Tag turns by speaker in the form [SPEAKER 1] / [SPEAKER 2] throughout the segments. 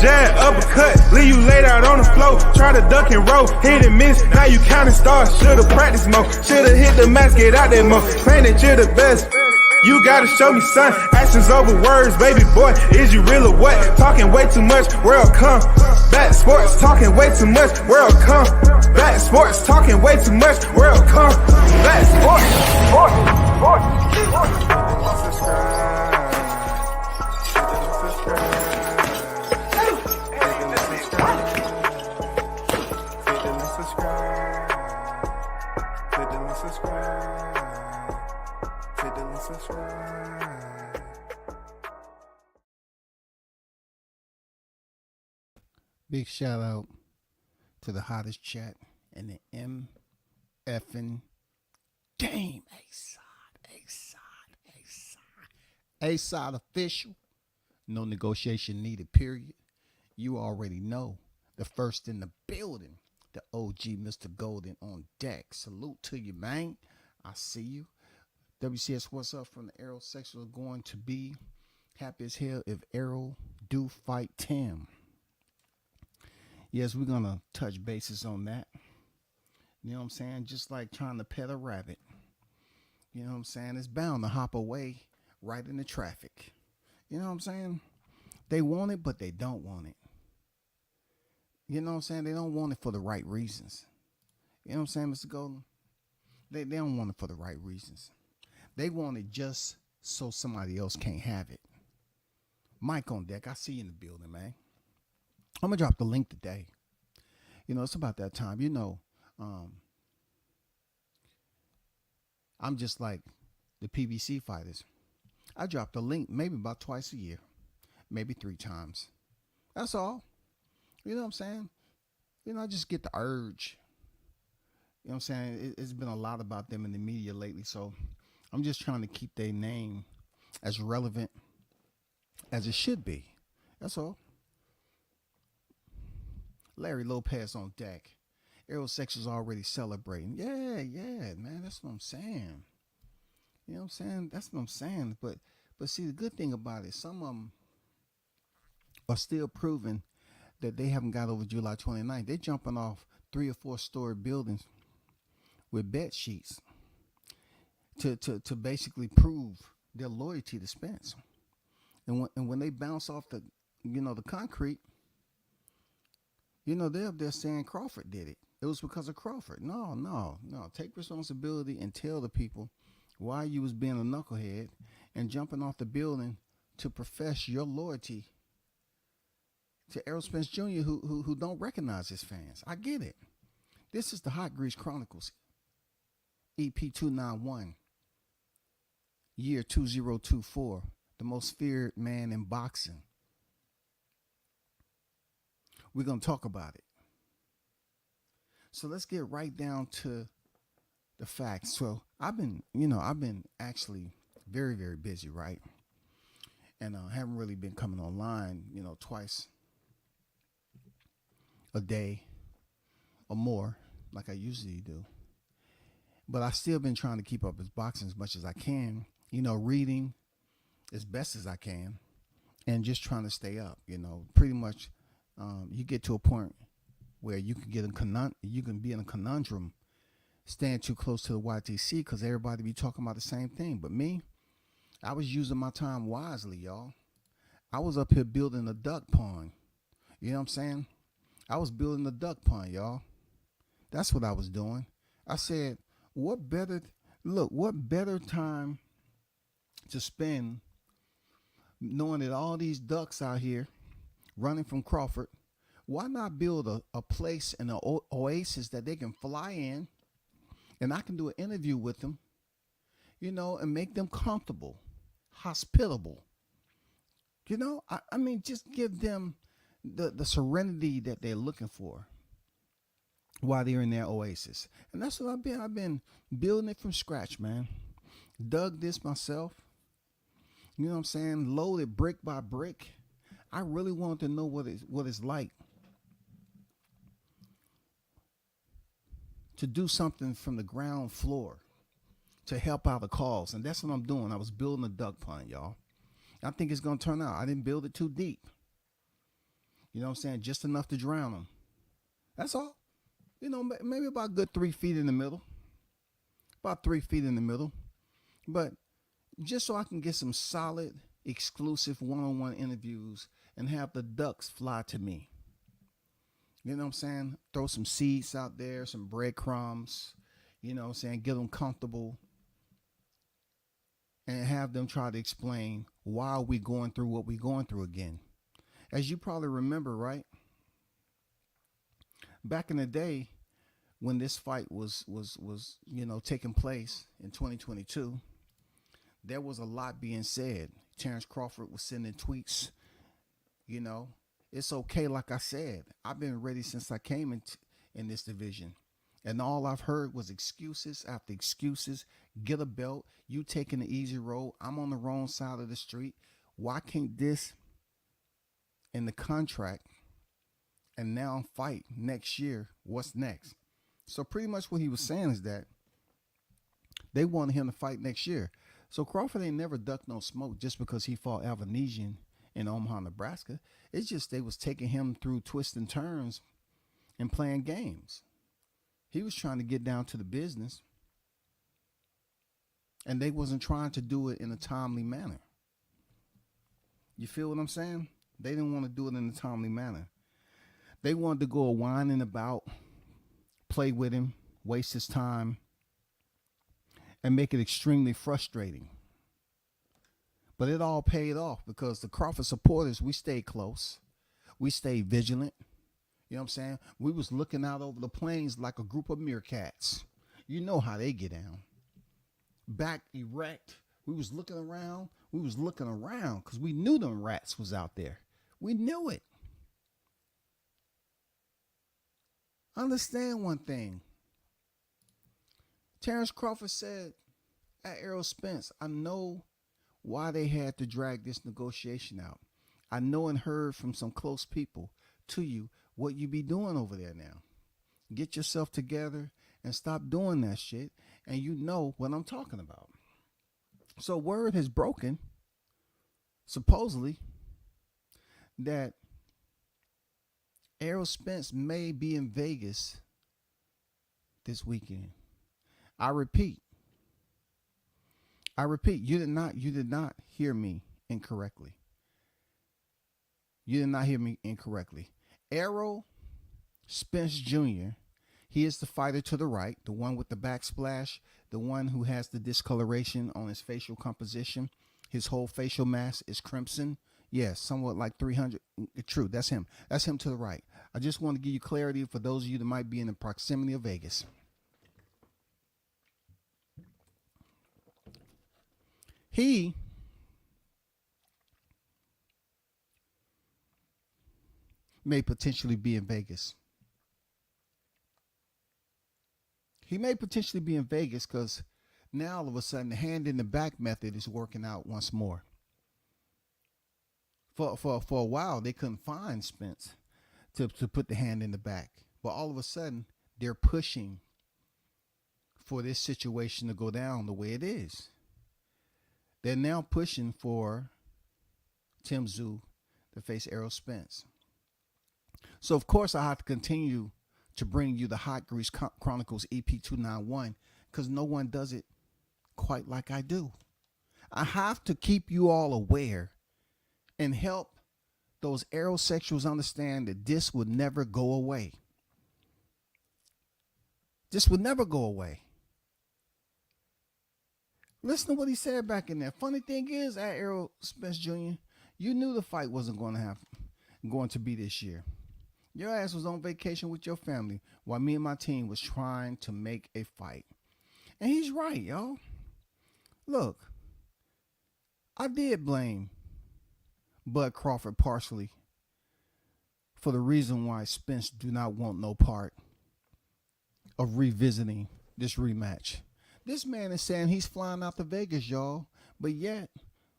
[SPEAKER 1] jab, uppercut, leave you laid out on the floor. Try to duck and roll, hit and miss, now you counting stars. Should've practiced more, should've hit the mask, get out there more. Claim that you're the best. You gotta show me, son. Actions over words, baby boy. Is you real or what? Talking way too much, world come. Back sports, talking way too much, world come. Back sports, talking way too much, world come. Back sports,
[SPEAKER 2] Big shout out to the hottest chat in the MFing game. A-side official. No negotiation needed, period. You already know. The first in the building. The OG Mr. Golden on deck. Salute to you, man. I see you. WCS, what's up from the Aerosexual? Going to be happy as hell if Aero do fight Tim. Yes, we're going to touch bases on that. You know what I'm saying? Just like trying to pet a rabbit. You know what I'm saying? It's bound to hop away right into traffic. You know what I'm saying? They want it, but they don't want it. You know what I'm saying? They don't want it for the right reasons. You know what I'm saying, Mr. Golden? They don't want it for the right reasons. They want it just so somebody else can't have it. Mike on deck. I see you in the building, man. I'm going to drop the link today. You know, it's about that time. You know, I'm just like the PBC fighters. I drop the link maybe about twice a year, maybe 3 times. That's all. You know what I'm saying? You know, I just get the urge. You know what I'm saying? It's been a lot about them in the media lately, so I'm just trying to keep their name as relevant as it should be. That's all. Larry Lopez on deck. Aerosexual's already celebrating. Yeah, man. That's what I'm saying. You know what I'm saying? That's what I'm saying. But see, the good thing about it, some of them are still proving that they haven't got over July 29th. They're jumping off 3 or 4 story buildings with bed sheets to basically prove their loyalty to Spence. And when they bounce off the concrete, you know, they're up there saying Crawford did it. It was because of Crawford. No. Take responsibility and tell the people why you was being a knucklehead and jumping off the building to profess your loyalty to Errol Spence Jr., who don't recognize his fans. I get it. This is the Hot Grease Chronicles, EP 291, year 2024, the most feared man in boxing. We're going to talk about it. So let's get right down to the facts. So I've been actually very, very busy, right? And haven't really been coming online, twice a day or more like I usually do. But I still been trying to keep up with boxing as much as I can, reading as best as I can and just trying to stay up, pretty much. You get to a point where you can be in a conundrum staying too close to the YTC because everybody be talking about the same thing. But me, I was using my time wisely, y'all. I was up here building a duck pond. You know what I'm saying? I was building a duck pond, y'all. That's what I was doing. I said, what better time to spend knowing that all these ducks out here running from Crawford, why not build a place in an oasis that they can fly in and I can do an interview with them, and make them comfortable, hospitable. I mean, just give them the serenity that they're looking for while they're in their oasis. And that's what I've been building it from scratch, man. Dug this myself. You know what I'm saying? Loaded brick by brick. I really wanted to know what it's like to do something from the ground floor to help out a cause. And that's what I'm doing. I was building a duck pond, y'all. I think it's going to turn out. I didn't build it too deep. You know what I'm saying? Just enough to drown him. That's all. You know, maybe about a good 3 feet in the middle. About 3 feet in the middle. But just so I can get some solid, exclusive one-on-one interviews and have the ducks fly to me. You know what I'm saying? Throw some seeds out there, some breadcrumbs. You know what I'm saying? Get them comfortable. And have them try to explain why are we going through what we're going through again. As you probably remember, right? Back in the day when this fight was taking place in 2022, there was a lot being said. Terrence Crawford was sending tweets. You know, it's okay. Like I said, I've been ready since I came in this division. And all I've heard was excuses after excuses. Get a belt. You taking the easy road. I'm on the wrong side of the street. Why can't this in the contract and now fight next year? What's next? So pretty much what he was saying is that they wanted him to fight next year. So Crawford ain't never ducked no smoke just because he fought Avanesian in Omaha, Nebraska. It's just they was taking him through twists and turns and playing games. He was trying to get down to the business, and they wasn't trying to do it in a timely manner. You feel what I'm saying? They didn't want to do it in a timely manner. They wanted to go whining about, play with him, waste his time, and make it extremely frustrating. But it all paid off because the Crawford supporters, we stayed close. We stayed vigilant. You know what I'm saying? We was looking out over the plains like a group of meerkats. You know how they get down. Back erect. We was looking around. We was looking around because we knew them rats was out there. We knew it. Understand one thing. Terrence Crawford said at Errol Spence, I know why they had to drag this negotiation out. I know and heard from some close people to you what you be doing over there now. Get yourself together and stop doing that shit. And you know what I'm talking about. So word has broken, supposedly, that Errol Spence may be in Vegas this weekend. I repeat, you did not hear me incorrectly. You did not hear me incorrectly. Errol Spence Jr., he is the fighter to the right, the one with the backsplash, the one who has the discoloration on his facial composition. His whole facial mask is crimson. Yes, somewhat like 300. True, that's him. That's him to the right. I just want to give you clarity for those of you that might be in the proximity of Vegas. He may potentially be in Vegas. He may potentially be in Vegas because now all of a sudden the hand in the back method is working out once more. For a while they couldn't find Spence to put the hand in the back, but all of a sudden they're pushing for this situation to go down the way it is. They're now pushing for Tszyu to face Errol Spence. So, of course, I have to continue to bring you the Hot Grease Chronicles EP 291 because no one does it quite like I do. I have to keep you all aware and help those aerosexuals understand that this would never go away. This would never go away. Listen to what he said back in there. Funny thing is, at Errol Spence Jr., you knew the fight wasn't going to be this year. Your ass was on vacation with your family while me and my team was trying to make a fight. And he's right, y'all. Look, I did blame Bud Crawford partially for the reason why Spence do not want no part of revisiting this rematch. This man is saying he's flying out to Vegas, y'all, but yet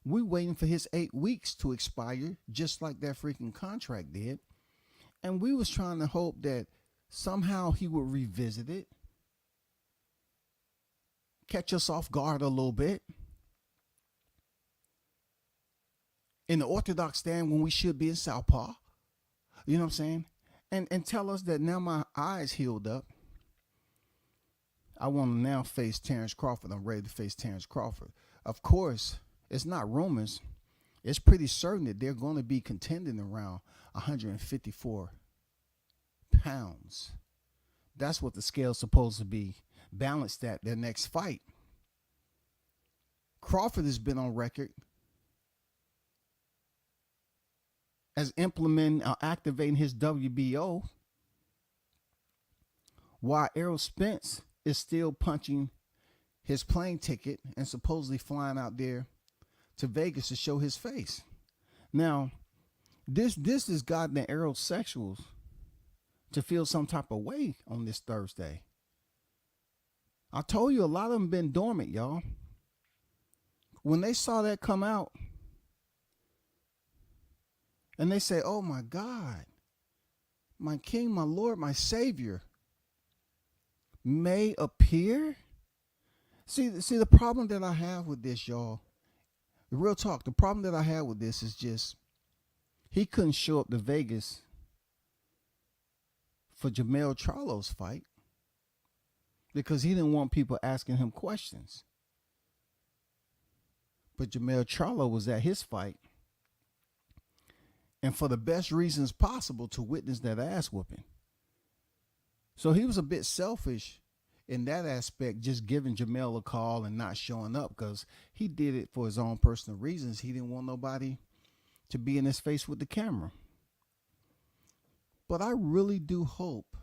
[SPEAKER 2] we waiting for his 8 weeks to expire, just like that freaking contract did. And we was trying to hope that somehow he would revisit it, catch us off guard a little bit. In the orthodox stand when we should be in southpaw. You know what I'm saying? And tell us that now my eyes healed up. I want to now face Terrence Crawford. I'm ready to face Terrence Crawford. Of course, it's not rumors. It's pretty certain that they're going to be contending around 154 pounds. That's what the scale's supposed to be balanced at their next fight. Crawford has been on record as implementing or activating his WBO, while Errol Spence is still punching his plane ticket and supposedly flying out there to Vegas to show his face. Now, this has gotten the aerosexuals to feel some type of way on this Thursday. I told you a lot of them been dormant, y'all. When they saw that come out, and they say, oh my God, my King, my Lord, my Savior may appear. See, the problem that I have with this, y'all, the real talk, the problem that I have with this is just he couldn't show up to Vegas for Jermell Charlo's fight because he didn't want people asking him questions. But Jermell Charlo was at his fight, and for the best reasons possible to witness that ass whooping. So he was a bit selfish in that aspect, just giving Jermell a call and not showing up because he did it for his own personal reasons. He didn't want nobody to be in his face with the camera. But I really do hope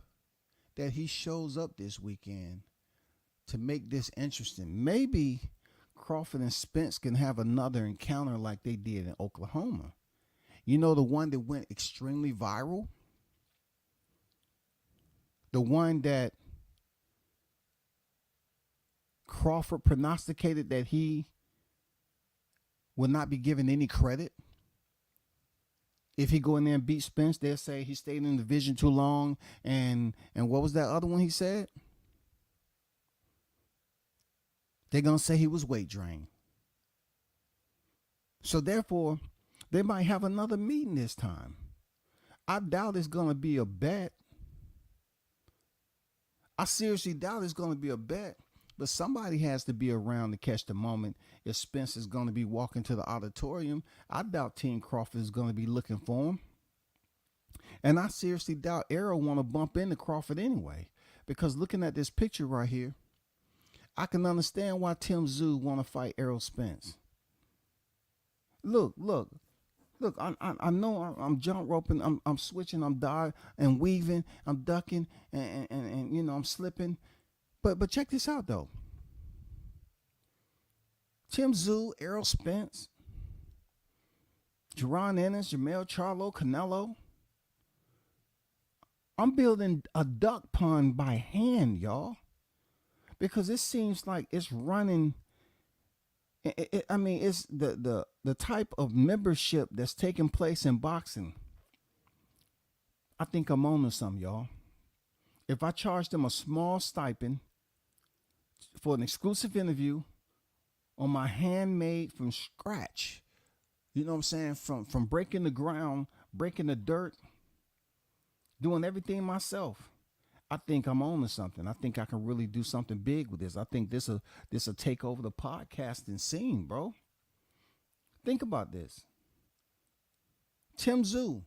[SPEAKER 2] that he shows up this weekend to make this interesting. Maybe Crawford and Spence can have another encounter like they did in Oklahoma. You know, the one that went extremely viral? The one that Crawford prognosticated that he would not be given any credit. If he go in there and beat Spence, they'll say he stayed in the division too long. And what was that other one he said? They're going to say he was weight drained. So therefore, they might have another meeting this time. I doubt it's going to be a bet. I seriously doubt it's going to be a bet. But somebody has to be around to catch the moment. If Spence is going to be walking to the auditorium, I doubt Team Crawford is going to be looking for him. And I seriously doubt Errol want to bump into Crawford anyway. Because looking at this picture right here, I can understand why Tszyu want to fight Errol Spence. Look. I know I'm jump roping, I'm switching, I'm diving and weaving, I'm ducking, and you know, I'm slipping. But check this out though. Tszyu, Errol Spence, Jaron Ennis, Jermell Charlo, Canelo. I'm building a duck pond by hand, y'all. Because it seems like it's running. It's the type of membership that's taking place in boxing. I think I'm on to something, y'all. If I charge them a small stipend for an exclusive interview on my handmade from scratch, you know what I'm saying? From breaking the ground, breaking the dirt, doing everything myself. I think I'm on to something. I think I can really do something big with this. I think this will take over the podcasting scene, bro. Think about this. Tszyu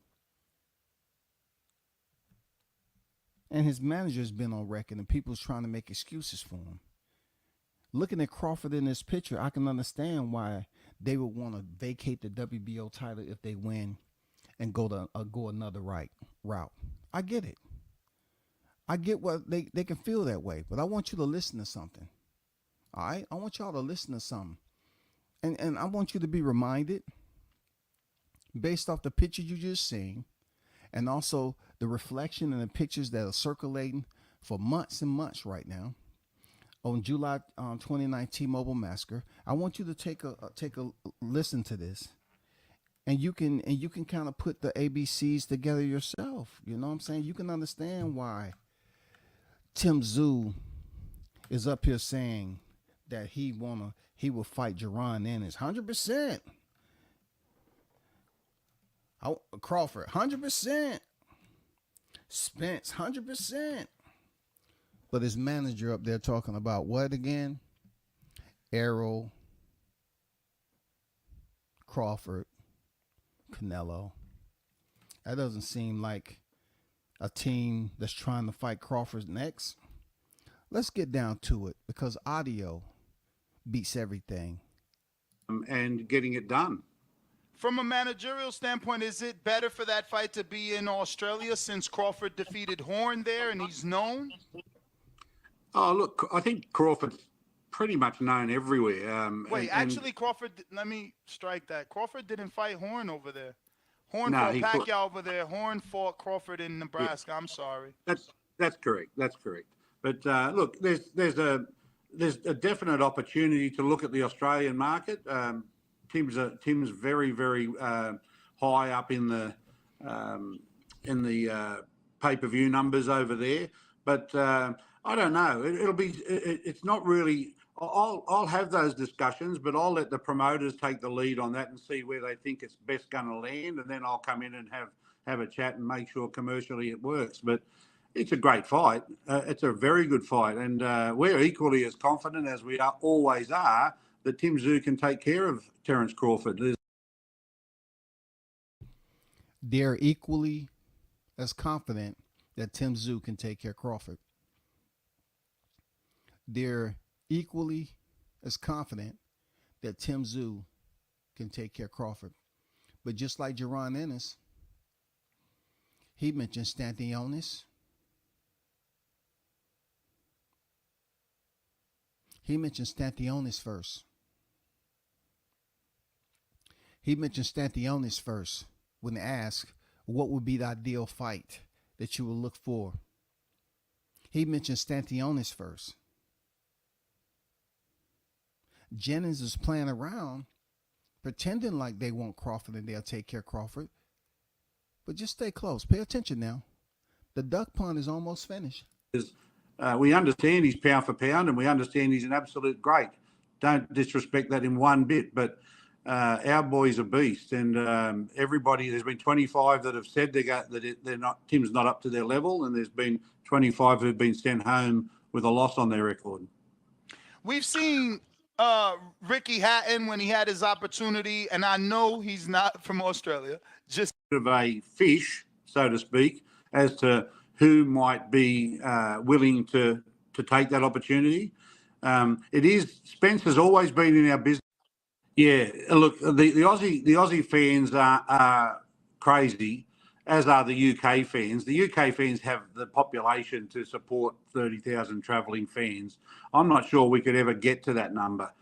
[SPEAKER 2] and his manager has been on record, and people's trying to make excuses for him. Looking at Crawford in this picture, I can understand why they would want to vacate the WBO title if they win and go another route. I get it. I get what they can feel that way, but I want you to listen to something. All right? I want y'all to listen to something. And I want you to be reminded, based off the picture you just seen, and also the reflection and the pictures that are circulating for months and months right now on July 29 T-Mobile Massacre. I want you to take a listen to this. And you can kind of put the ABCs together yourself. You know what I'm saying? You can understand why Tszyu is up here saying that he will fight Jaron Ennis 100%. Crawford 100%. Spence, 100%. But his manager up there talking about what again? Errol, Crawford, Canelo. That doesn't seem like a team that's trying to fight Crawford next. Let's get down to it because audio beats everything.
[SPEAKER 3] And getting it done.
[SPEAKER 4] From a managerial standpoint, is it better for that fight to be in Australia since Crawford defeated Horn there and he's known?
[SPEAKER 3] Oh, look, I think Crawford's pretty much known everywhere.
[SPEAKER 4] Actually, Crawford, let me strike that. Crawford didn't fight Horn over there. Horn
[SPEAKER 3] No,
[SPEAKER 4] fought
[SPEAKER 3] he
[SPEAKER 4] Pacquiao
[SPEAKER 3] fought-
[SPEAKER 4] over there. Horn fought Crawford in Nebraska. I'm sorry.
[SPEAKER 3] That's correct. That's correct. But look, there's a definite opportunity to look at the Australian market. Tim's very, very high up in the pay-per-view numbers over there. But I don't know. It's not really. I'll have those discussions, but I'll let the promoters take the lead on that and see where they think it's best going to land, and then I'll come in and have a chat and make sure commercially it works. But it's a great fight. It's a very good fight, and we're equally as confident as we always are that Tim Tszyu can take care of Terence Crawford.
[SPEAKER 2] They're equally as confident that Tim Tszyu can take care of Crawford. They're equally as confident that Tim Tszyu can take care of Crawford. But just like Jaron Ennis, he mentioned Stantionis. He mentioned Stantionis first. He mentioned Stantionis first when asked what would be the ideal fight that you would look for. He mentioned Stantionis first. Jennings is playing around, pretending like they want Crawford and they'll take care of Crawford. But just stay close. Pay attention now. The duck pond is almost finished.
[SPEAKER 3] We understand he's pound for pound, and we understand he's an absolute great. Don't disrespect that in one bit, but our boy's a beast, and everybody. There's been 25 that have said they're not. Tim's not up to their level, and there's been 25 who've been sent home with a loss on their record.
[SPEAKER 4] We've seen Ricky Hatton when he had his opportunity, and I know he's not from Australia. Just
[SPEAKER 3] of a fish, so to speak, as to who might be willing to take that opportunity. It is Spence has always been in our business. Yeah, look, the Aussie fans are crazy, as are the UK fans. The UK fans have the population to support 30,000 travelling fans. I'm not sure we could ever get to that number.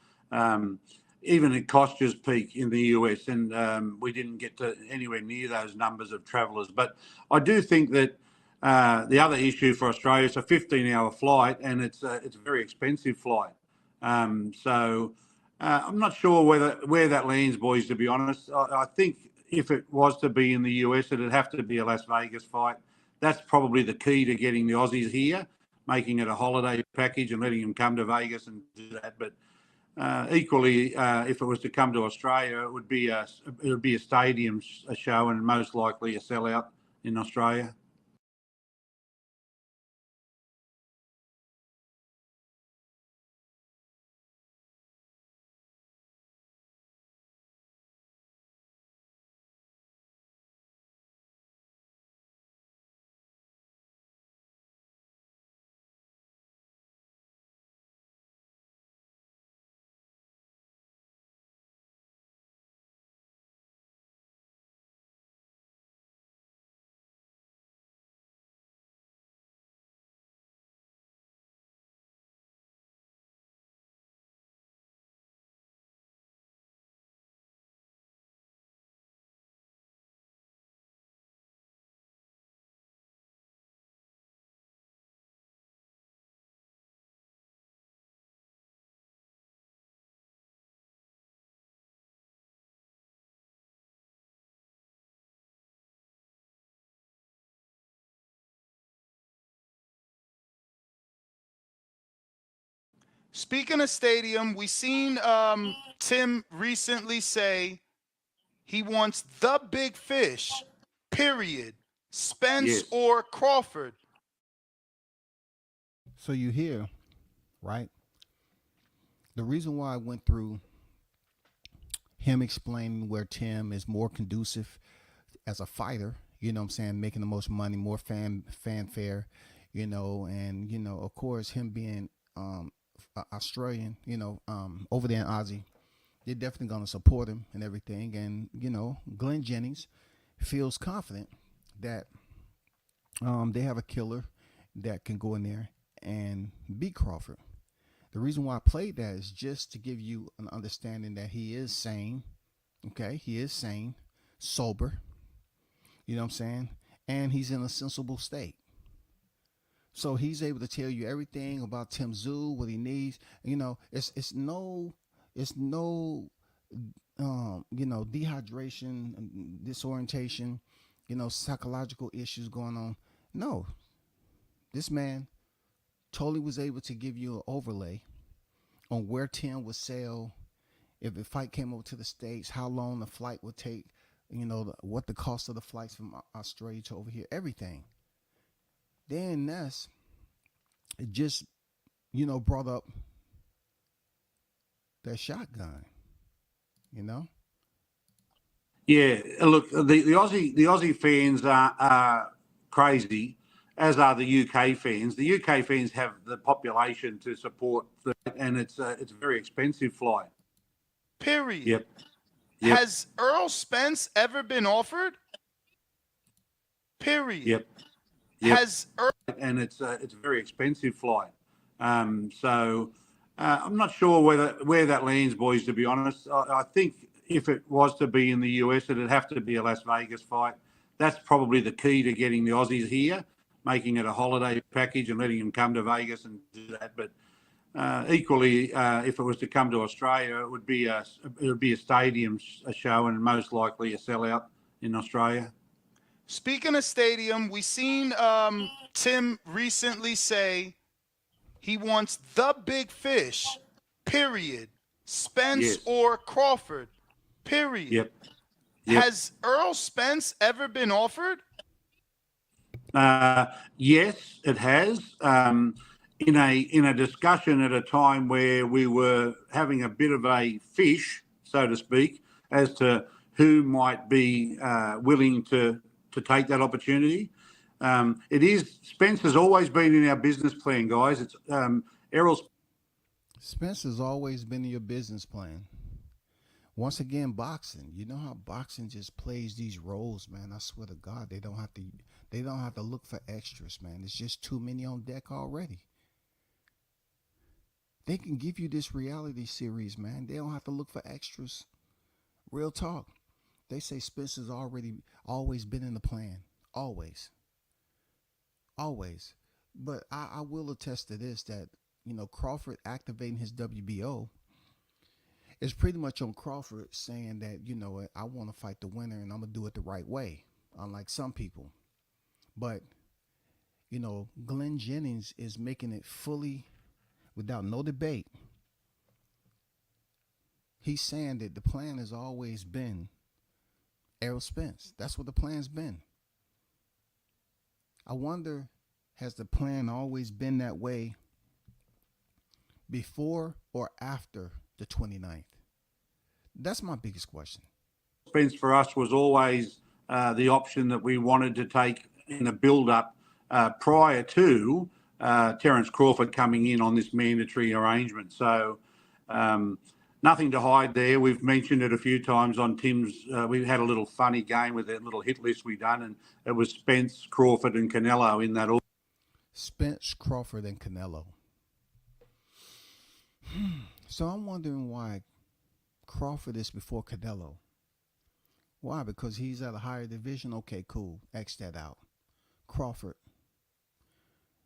[SPEAKER 3] Even at Kostya's peak in the US, and we didn't get to anywhere near those numbers of travellers. But I do think that the other issue for Australia is a 15-hour flight, and it's a very expensive flight. So I'm not sure where that lands, boys, to be honest. I think if it was to be in the US, it'd have to be a Las Vegas fight. That's probably the key to getting the Aussies here, making it a holiday package and letting them come to Vegas and do that. But equally, if it was to come to Australia, it would be a stadium show and most likely a sellout in Australia.
[SPEAKER 4] speaking of stadium, we seen Tim recently say he wants the big fish, period. Spence
[SPEAKER 3] Yes.
[SPEAKER 4] or Crawford?
[SPEAKER 2] So you hear, right? The reason why I went through him explaining where Tim is more conducive as a fighter, you know what I'm saying, making the most money, more fanfare, and of course him being Australian, over there in Aussie, they're definitely gonna support him and everything. And Glenn Jennings feels confident that they have a killer that can go in there and beat Crawford. The reason why I played that is just to give you an understanding that he is sane. Okay, he is sane, sober. You know what I'm saying? And he's in a sensible state. So he's able to tell you everything about Tszyu, what he needs. It's no dehydration, disorientation, psychological issues going on. No, this man totally was able to give you an overlay on where Tim would sail if the fight came over to the States, how long the flight would take, what the cost of the flights from Australia to over here, everything. Then Ness, it just, brought up that shotgun, you know?
[SPEAKER 3] Yeah, look, the Aussie fans are crazy, as are the UK fans. The UK fans have the population to support, and it's a very expensive flight.
[SPEAKER 4] Period.
[SPEAKER 3] Yep.
[SPEAKER 4] Has Earl Spence ever been offered? Period.
[SPEAKER 3] Yep.
[SPEAKER 4] Has
[SPEAKER 3] And it's a very expensive flight. So I'm not sure where that lands, boys. To be honest, I think if it was to be in the US, it'd have to be a Las Vegas fight. That's probably the key to getting the Aussies here, making it a holiday package and letting them come to Vegas and do that. But equally, if it was to come to Australia, it would be a stadium show and most likely a sellout in Australia.
[SPEAKER 4] Speaking of stadium, we seen Tim recently say he wants the big fish. Period. Spence
[SPEAKER 3] Yes.
[SPEAKER 4] or Crawford. Period.
[SPEAKER 3] Yep.
[SPEAKER 4] Has Earl Spence ever been offered?
[SPEAKER 3] Yes, it has. In a discussion at a time where we were having a bit of a fish, so to speak, as to who might be willing to take that opportunity. Spence has always been in our business plan, guys. It's Errol's.
[SPEAKER 2] Spence has always been in your business plan. Once again, boxing. You know how boxing just plays these roles, man. I swear to God, they don't have to look for extras, man. There's just too many on deck already. They can give you this reality series, man. They don't have to look for extras. Real talk. They say Spence has always been in the plan. Always. Always. But I will attest to this, that, Crawford activating his WBO is pretty much on Crawford saying that, I want to fight the winner and I'm going to do it the right way, unlike some people. But, Glenn Jennings is making it fully, without no debate. He's saying that the plan has always been Errol Spence. That's what the plan's been. I wonder, has the plan always been that way before or after the 29th? That's my biggest question.
[SPEAKER 3] Spence for us was always the option that we wanted to take in the build-up prior to Terence Crawford coming in on this mandatory arrangement. So nothing to hide there. We've mentioned it a few times on Tim's. We had a little funny game with that little hit list we done, and it was Spence, Crawford, and Canelo in that order.
[SPEAKER 2] Spence, Crawford, and Canelo. So I'm wondering why Crawford is before Canelo. Why? Because he's at a higher division? Okay, cool. X that out. Crawford.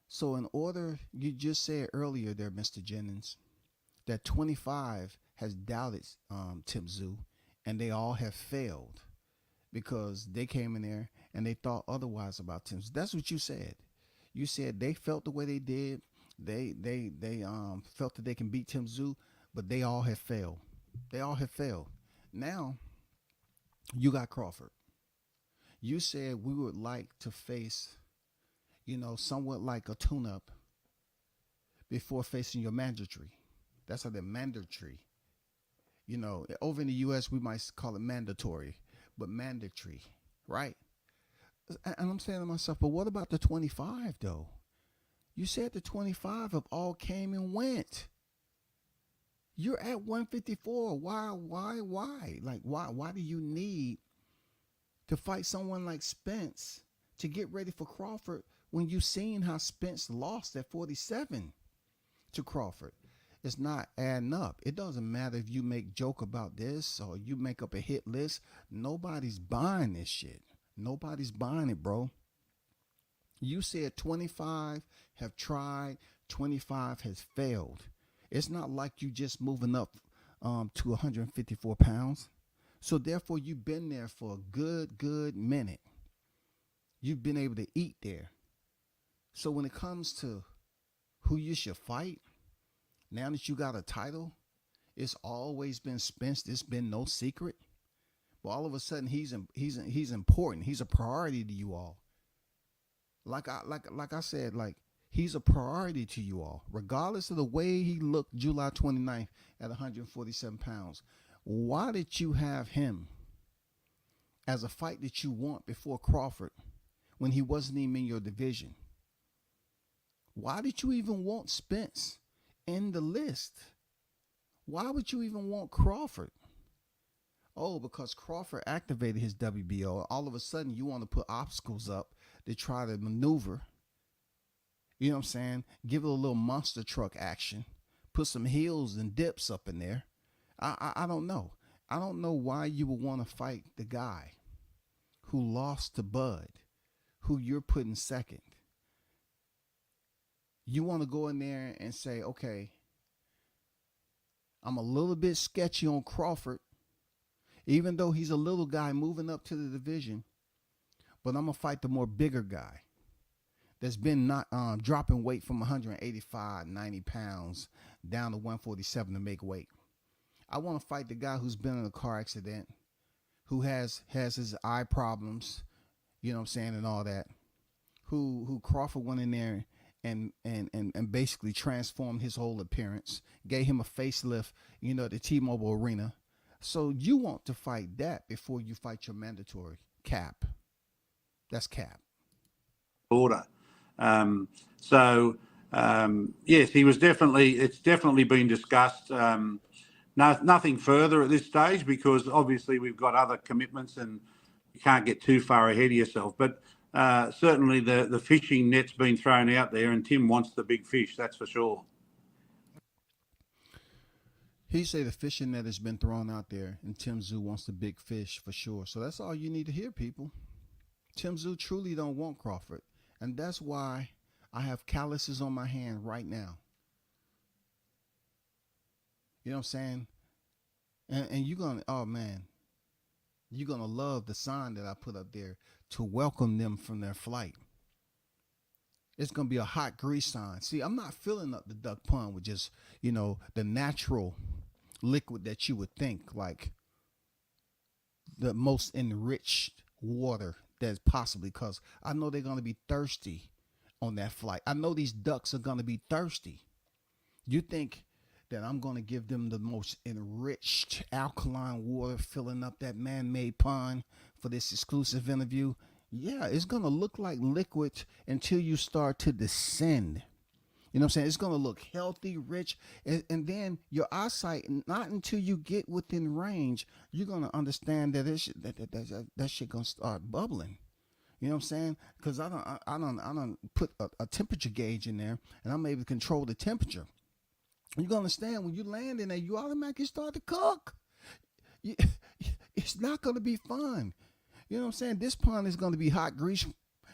[SPEAKER 2] So in order, you just said earlier there, Mr. Jennings, that 25 has doubted Tszyu, and they all have failed because they came in there and they thought otherwise about Tszyu. That's what you said. You said they felt the way they did. They felt that they can beat Tszyu, but they all have failed. They all have failed. Now, you got Crawford. You said we would like to face, somewhat like a tune-up before facing your mandatory. That's how they're mandatory. Over in the U.S., we might call it mandatory, but mandatory, right? And I'm saying to myself, but what about the 25, though? You said the 25 have all came and went. You're at 154. Why? Like, why do you need to fight someone like Spence to get ready for Crawford when you've seen how Spence lost at 47 to Crawford? It's not adding up. It doesn't matter if you make joke about this or you make up a hit list. Nobody's buying this shit. Nobody's buying it, bro. You said 25 have tried, 25 has failed. It's not like you just moving up to 154 pounds. So therefore, you've been there for a good minute. You've been able to eat there. So when it comes to who you should fight, now that you got a title, it's always been Spence. It's been no secret. But all of a sudden, he's important. He's a priority to you all. Like I said, like he's a priority to you all, regardless of the way he looked July 29th at 147 pounds. Why did you have him as a fight that you want before Crawford when he wasn't even in your division? Why did you even want Spence in the list? Why would you even want Crawford? Oh, because Crawford activated his WBO. All of a sudden, you want to put obstacles up to try to maneuver. You know what I'm saying? Give it a little monster truck action. Put some heels and dips up in there. I don't know. I don't know why you would want to fight the guy who lost to Bud, who you're putting second. You want to go in there and say, okay, I'm a little bit sketchy on Crawford, even though he's a little guy moving up to the division, but I'm going to fight the more bigger guy that's been not dropping weight from 185, 90 pounds down to 147 to make weight. I want to fight the guy who's been in a car accident, who has his eye problems, you know what I'm saying, and all that, who Crawford went in there and basically transformed his whole appearance, gave him a facelift, at the T-Mobile Arena. So you want to fight that before you fight your mandatory cap. That's cap.
[SPEAKER 3] Order. Yes, it's definitely been discussed. Nothing further at this stage because obviously we've got other commitments and you can't get too far ahead of yourself. But certainly the fishing net's been thrown out there and Tim wants the big fish, that's for sure.
[SPEAKER 2] He say the fishing net has been thrown out there and Tim Tszyu wants the big fish for sure. So that's all you need to hear, people. Tim Tszyu truly don't want Crawford. And that's why I have calluses on my hand right now. You know what I'm saying? And you're going to, oh man, you're going to love the sign that I put up there to welcome them from their flight. It's going to be a hot grease sign. See, I'm not filling up the duck pond with just, the natural liquid that you would think, like the most enriched water that's possibly, because I know they're going to be thirsty on that flight. I know these ducks are going to be thirsty. You think that I'm going to give them the most enriched alkaline water filling up that man-made pond for this exclusive interview? Yeah, it's going to look like liquid until you start to descend. You know what I'm saying? It's going to look healthy, rich, and then your eyesight, not until you get within range, you're going to understand that that shit going to start bubbling. You know what I'm saying? Because I don't put a temperature gauge in there, and I'm able to control the temperature. You're going to understand when you land in there, you automatically start to cook. It's not going to be fun. You know what I'm saying? This pond is going to be hot grease.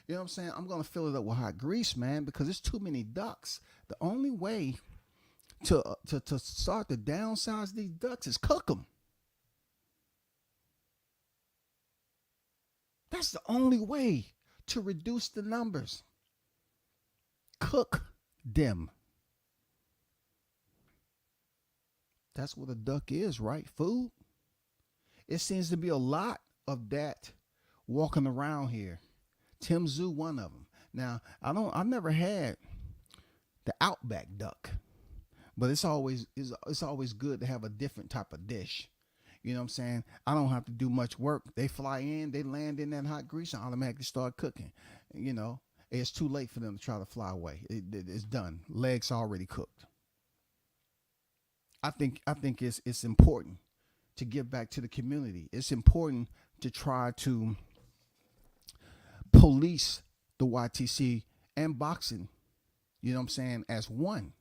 [SPEAKER 2] You know what I'm saying? I'm going to fill it up with hot grease, man, because there's too many ducks. The only way to start to downsize these ducks is cook them. That's the only way to reduce the numbers. Cook them. That's what a duck is, right? Food. It seems to be a lot of that walking around here. Tszyu, one of them. Now, I never had the Outback duck, but it's always good to have a different type of dish. You know what I'm saying? I don't have to do much work. They fly in, they land in that hot grease, and automatically start cooking. You know, it's too late for them to try to fly away. It's done. Legs already cooked. I think it's important to give back to the community. It's important to try to police the YTC and boxing, you know what I'm saying, as one.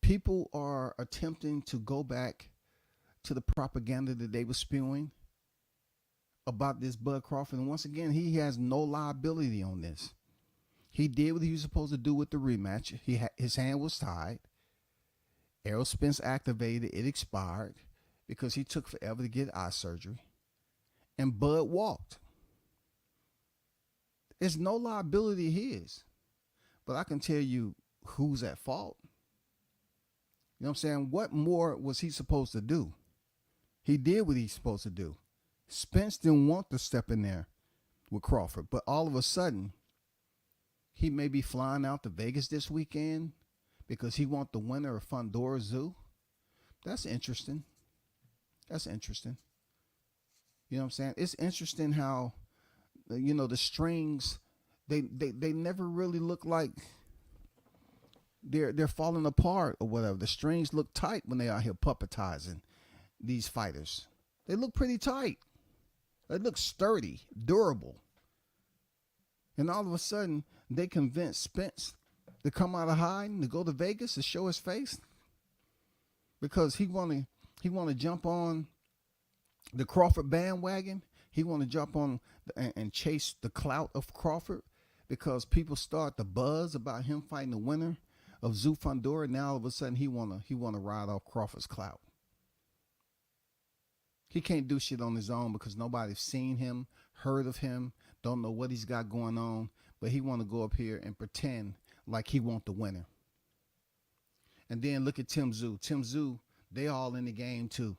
[SPEAKER 2] People are attempting to go back to the propaganda that they were spewing about this Bud Crawford. And once again, he has no liability on this. He did what he was supposed to do with the rematch. His hand was tied. Errol Spence activated. It expired because he took forever to get eye surgery. And Bud walked. It's no liability his. But I can tell you who's at fault. You know what I'm saying? What more was he supposed to do? He did what he's supposed to do. Spence didn't want to step in there with Crawford, but all of a sudden, he may be flying out to Vegas this weekend because he wants the winner of Fundora Tszyu. That's interesting. That's interesting. You know what I'm saying? It's interesting how, you know, the strings, they never really look like they're falling apart or whatever. The strings look tight when they out here puppetizing these fighters. They look pretty tight. They look sturdy, durable. And all of a sudden, they convince Spence to come out of hiding, to go to Vegas to show his face because he want to jump on the Crawford bandwagon. He want to jump on and chase the clout of Crawford because people start to buzz about him fighting the winner of Tszyu Fundora. Now all of a sudden he wanna ride off Crawford's clout. He can't do shit on his own because nobody's seen him, heard of him, don't know what he's got going on, but he want to go up here and pretend like he want the winner. And then look at Tszyu. Tszyu, they all in the game too.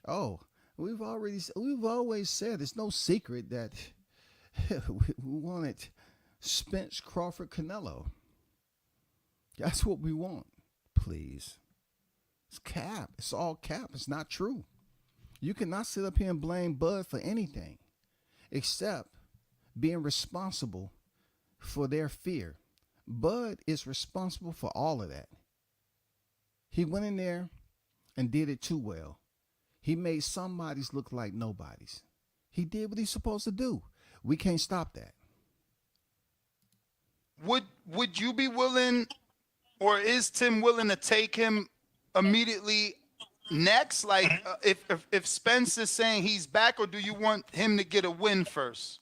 [SPEAKER 2] Oh, we've always said it's no secret that we wanted Spence, Crawford, Canelo. That's what we want. Please. It's cap. It's all cap. It's not true. You cannot sit up here and blame Bud for anything except being responsible for their fear. Bud is responsible for all of that. He went in there and did it too well. He made somebody's look like nobody's. He did what he's supposed to do. We can't stop that.
[SPEAKER 4] Would you be willing, or is Tim willing to take him immediately next? Like if Spence is saying he's back, or do you want him to get a win first?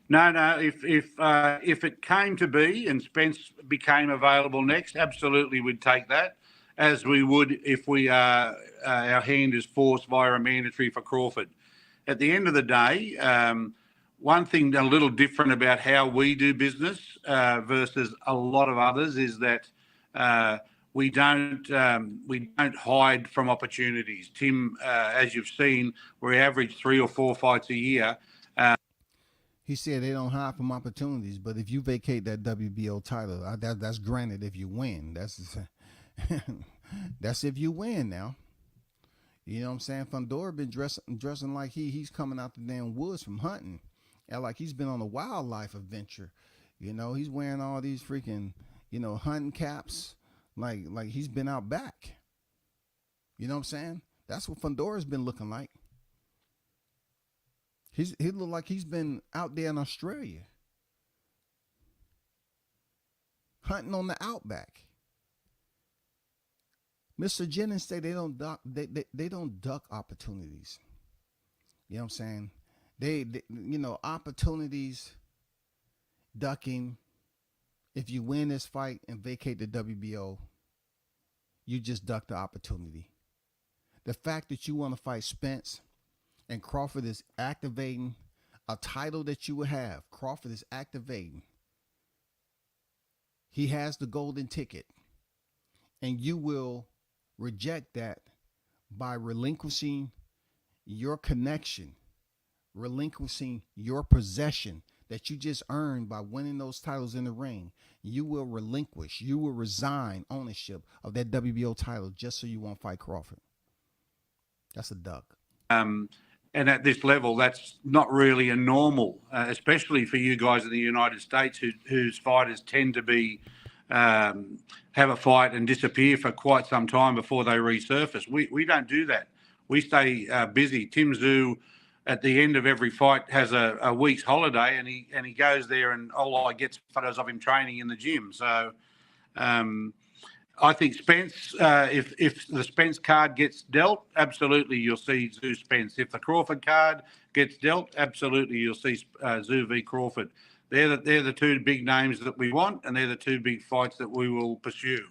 [SPEAKER 3] No. If it came to be and Spence became available next, absolutely we'd take that, as we would if our hand is forced via a mandatory for Crawford. At the end of the day, one thing a little different about how we do business versus a lot of others is that we don't hide from opportunities. Tim, as you've seen, we average 3 or 4 fights a year.
[SPEAKER 2] He said they don't hide from opportunities, but if you vacate that WBO title, that's granted if you win. That's if you win now. You know what I'm saying? Fundora been dressing like he's coming out the damn woods from hunting. And like he's been on a wildlife adventure. You know, he's wearing all these freaking, hunting caps. Like he's been out back. You know what I'm saying? That's what Fundora's been looking like. He looked like he's been out there in Australia. Hunting on the outback. Mr. Jennings say they don't duck opportunities. You know what I'm saying? They opportunities, ducking. If you win this fight and vacate the WBO, you just duck the opportunity. The fact that you want to fight Spence and Crawford is activating a title that you would have. Crawford is activating. He has the golden ticket. And you will reject that by relinquishing your connection relinquishing your possession that you just earned by winning those titles in the ring. You will resign ownership of that WBO title just so you won't fight Crawford. That's a duck.
[SPEAKER 3] And at this level, that's not really a normal, especially for you guys in the United States, whose fighters tend to be have a fight and disappear for quite some time before they resurface. We don't do that. We stay busy. Tszyu, at the end of every fight, has a week's holiday, and he goes there, and all I get photos of him training in the gym. So I think Spence, if the Spence card gets dealt, absolutely you'll see Tszyu Spence. If the Crawford card gets dealt, absolutely you'll see Tszyu v Crawford. They're the two big names that we want, and they're the two big fights that we will pursue.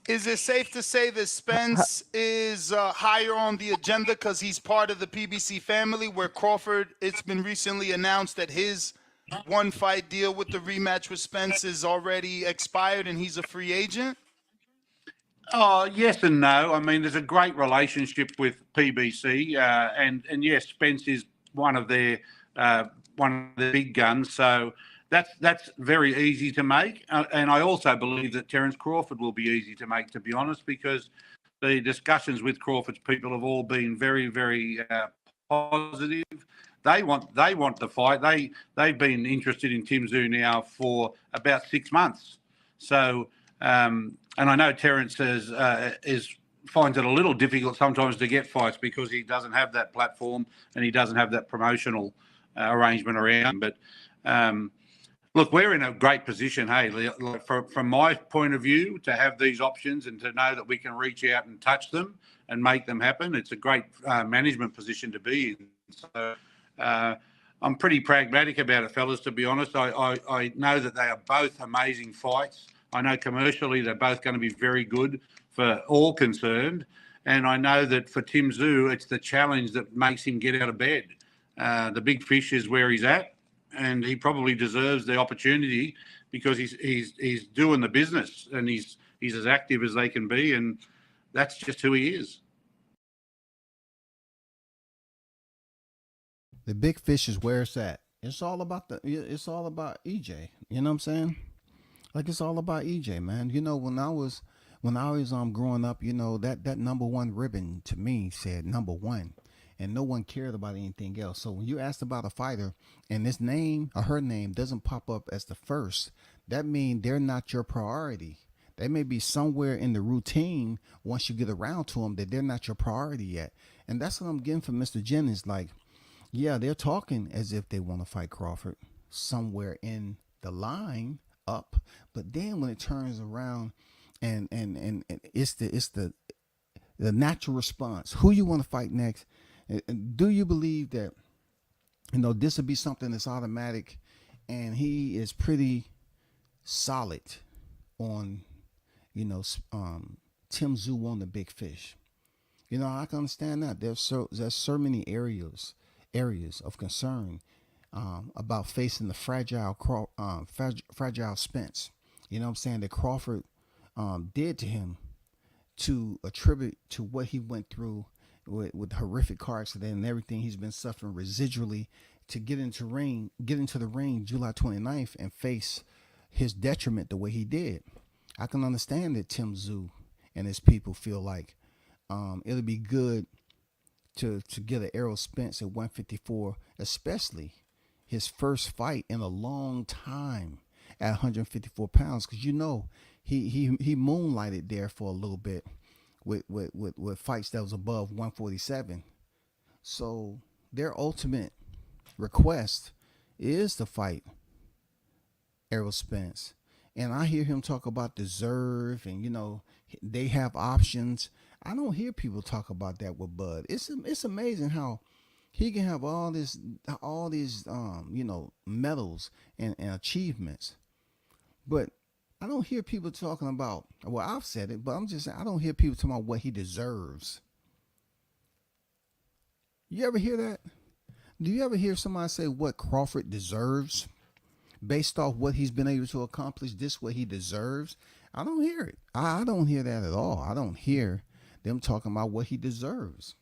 [SPEAKER 4] Is it safe to say that Spence is higher on the agenda because he's part of the PBC family, where Crawford, it's been recently announced that his one fight deal with the rematch with Spence is already expired and he's a free agent?
[SPEAKER 3] Oh, yes and no. I mean, there's a great relationship with PBC, and yes, Spence is one of the big guns. So that's very easy to make, and I also believe that Terence Crawford will be easy to make, to be honest, because the discussions with Crawford's people have all been very, very positive. They want the fight. They've been interested in Tszyu now for about 6 months. So. And I know Terence finds it a little difficult sometimes to get fights because he doesn't have that platform and he doesn't have that promotional arrangement around. But look, we're in a great position, hey, from my point of view, to have these options and to know that we can reach out and touch them and make them happen. It's a great management position to be in. So I'm pretty pragmatic about it, fellas, to be honest. I know that they are both amazing fights. I know commercially they're both going to be very good for all concerned. And I know that for Tszyu, it's the challenge that makes him get out of bed. The big fish is where he's at, and he probably deserves the opportunity because he's doing the business and he's as active as they can be, and that's just who he is.
[SPEAKER 2] The big fish is where it's at. It's all about EJ. You know what I'm saying? Like, it's all about EJ, man. You know, when I was growing up, you know, that number one ribbon to me said number one. and no one cared about anything else. So when you asked about a fighter and this name or her name doesn't pop up as the first, that means they're not your priority. They may be somewhere in the routine once you get around to them that they're not your priority yet. And that's what I'm getting from Mr. Jennings. Like, yeah, they're talking as if they want to fight Crawford somewhere in the line up, but then when it turns around and it's the natural response, who you want to fight next, and do you believe that this would be something that's automatic, and he is pretty solid on Tim Tszyu on the big fish. I can understand that there's so many areas of concern about facing the fragile Spence. You know what I'm saying? That Crawford did to him, to attribute to what he went through with horrific car accident and everything he's been suffering residually, to get into the ring July 29th and face his detriment the way he did. I can understand that Tim Tszyu and his people feel like it'll be good to get an Errol Spence at 154, especially his first fight in a long time at 154 pounds, because he moonlighted there for a little bit with fights that was above 147. So their ultimate request is to fight Errol Spence. And I hear him talk about deserve and, they have options. I don't hear people talk about that with Bud. It's amazing how he can have all these medals and achievements. But I don't hear people talking about, well, I've said it, but I'm just saying, I don't hear people talking about what he deserves. You ever hear that? Do you ever hear somebody say what Crawford deserves based off what he's been able to accomplish? This what he deserves? I don't hear it. I don't hear that at all. I don't hear them talking about what he deserves.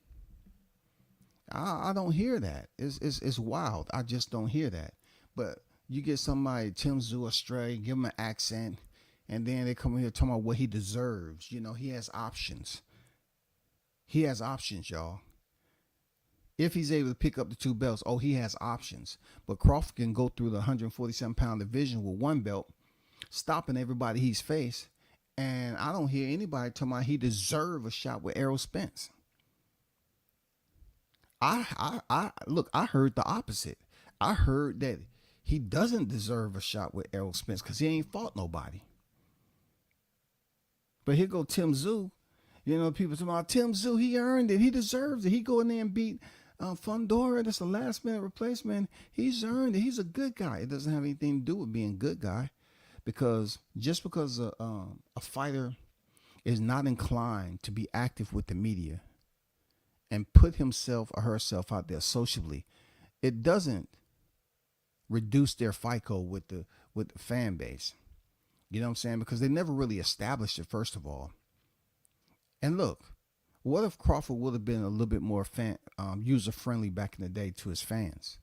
[SPEAKER 2] I don't hear that. It's wild. I just don't hear that. But you get somebody, Tim Tszyu, Australia, give him an accent, and then they come in here talking about what he deserves. He has options. He has options, y'all. If he's able to pick up the 2 belts, he has options. But Crawford can go through the 147-pound division with 1 belt, stopping everybody he's faced. And I don't hear anybody talking about he deserves a shot with Errol Spence. Look, I heard the opposite. I heard that he doesn't deserve a shot with Errol Spence because he ain't fought nobody. But here go Tim Tszyu. People talking about Tim Tszyu, he earned it. He deserves it. He go in there and beat Fundora. That's a last-minute replacement. He's earned it. He's a good guy. It doesn't have anything to do with being a good guy, because just because a fighter is not inclined to be active with the media and put himself or herself out there socially, it doesn't reduce their FICO with the fan base. You know what I'm saying? Because they never really established it, first of all. And look, what if Crawford would have been a little bit more user-friendly back in the day to his fans?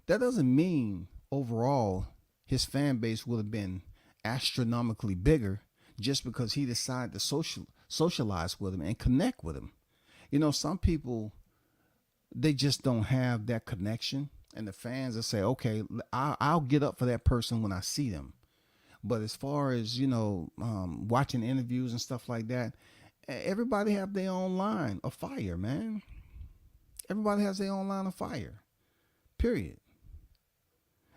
[SPEAKER 2] That doesn't mean overall his fan base would have been astronomically bigger just because he decided to socialize with him and connect with him. Some people, they just don't have that connection, and the fans will say, okay, I'll get up for that person when I see them. But as far as, watching interviews and stuff like that, everybody have their own line of fire, man. Everybody has their own line of fire, period.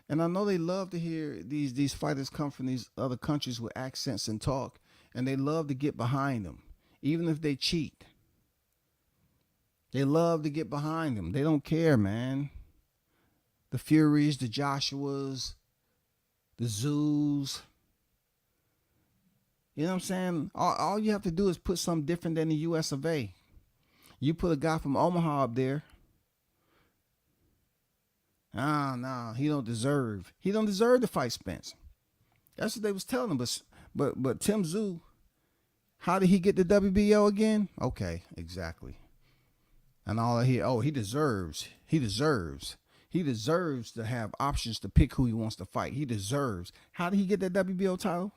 [SPEAKER 2] And I know they love to hear these fighters come from these other countries with accents and talk, and they love to get behind them, even if they cheat. They love to get behind them. They don't care, man. The Furies, the Joshuas, the Tszyus. You know what I'm saying? All you have to do is put something different than the US of A. You put a guy from Omaha up there. No, he don't deserve. He don't deserve to fight Spence. That's what they was telling him. But Tim Tszyu, how did he get the WBO again? Okay, exactly. And all I hear, he deserves to have options to pick who he wants to fight. He deserves. How did he get that WBO title?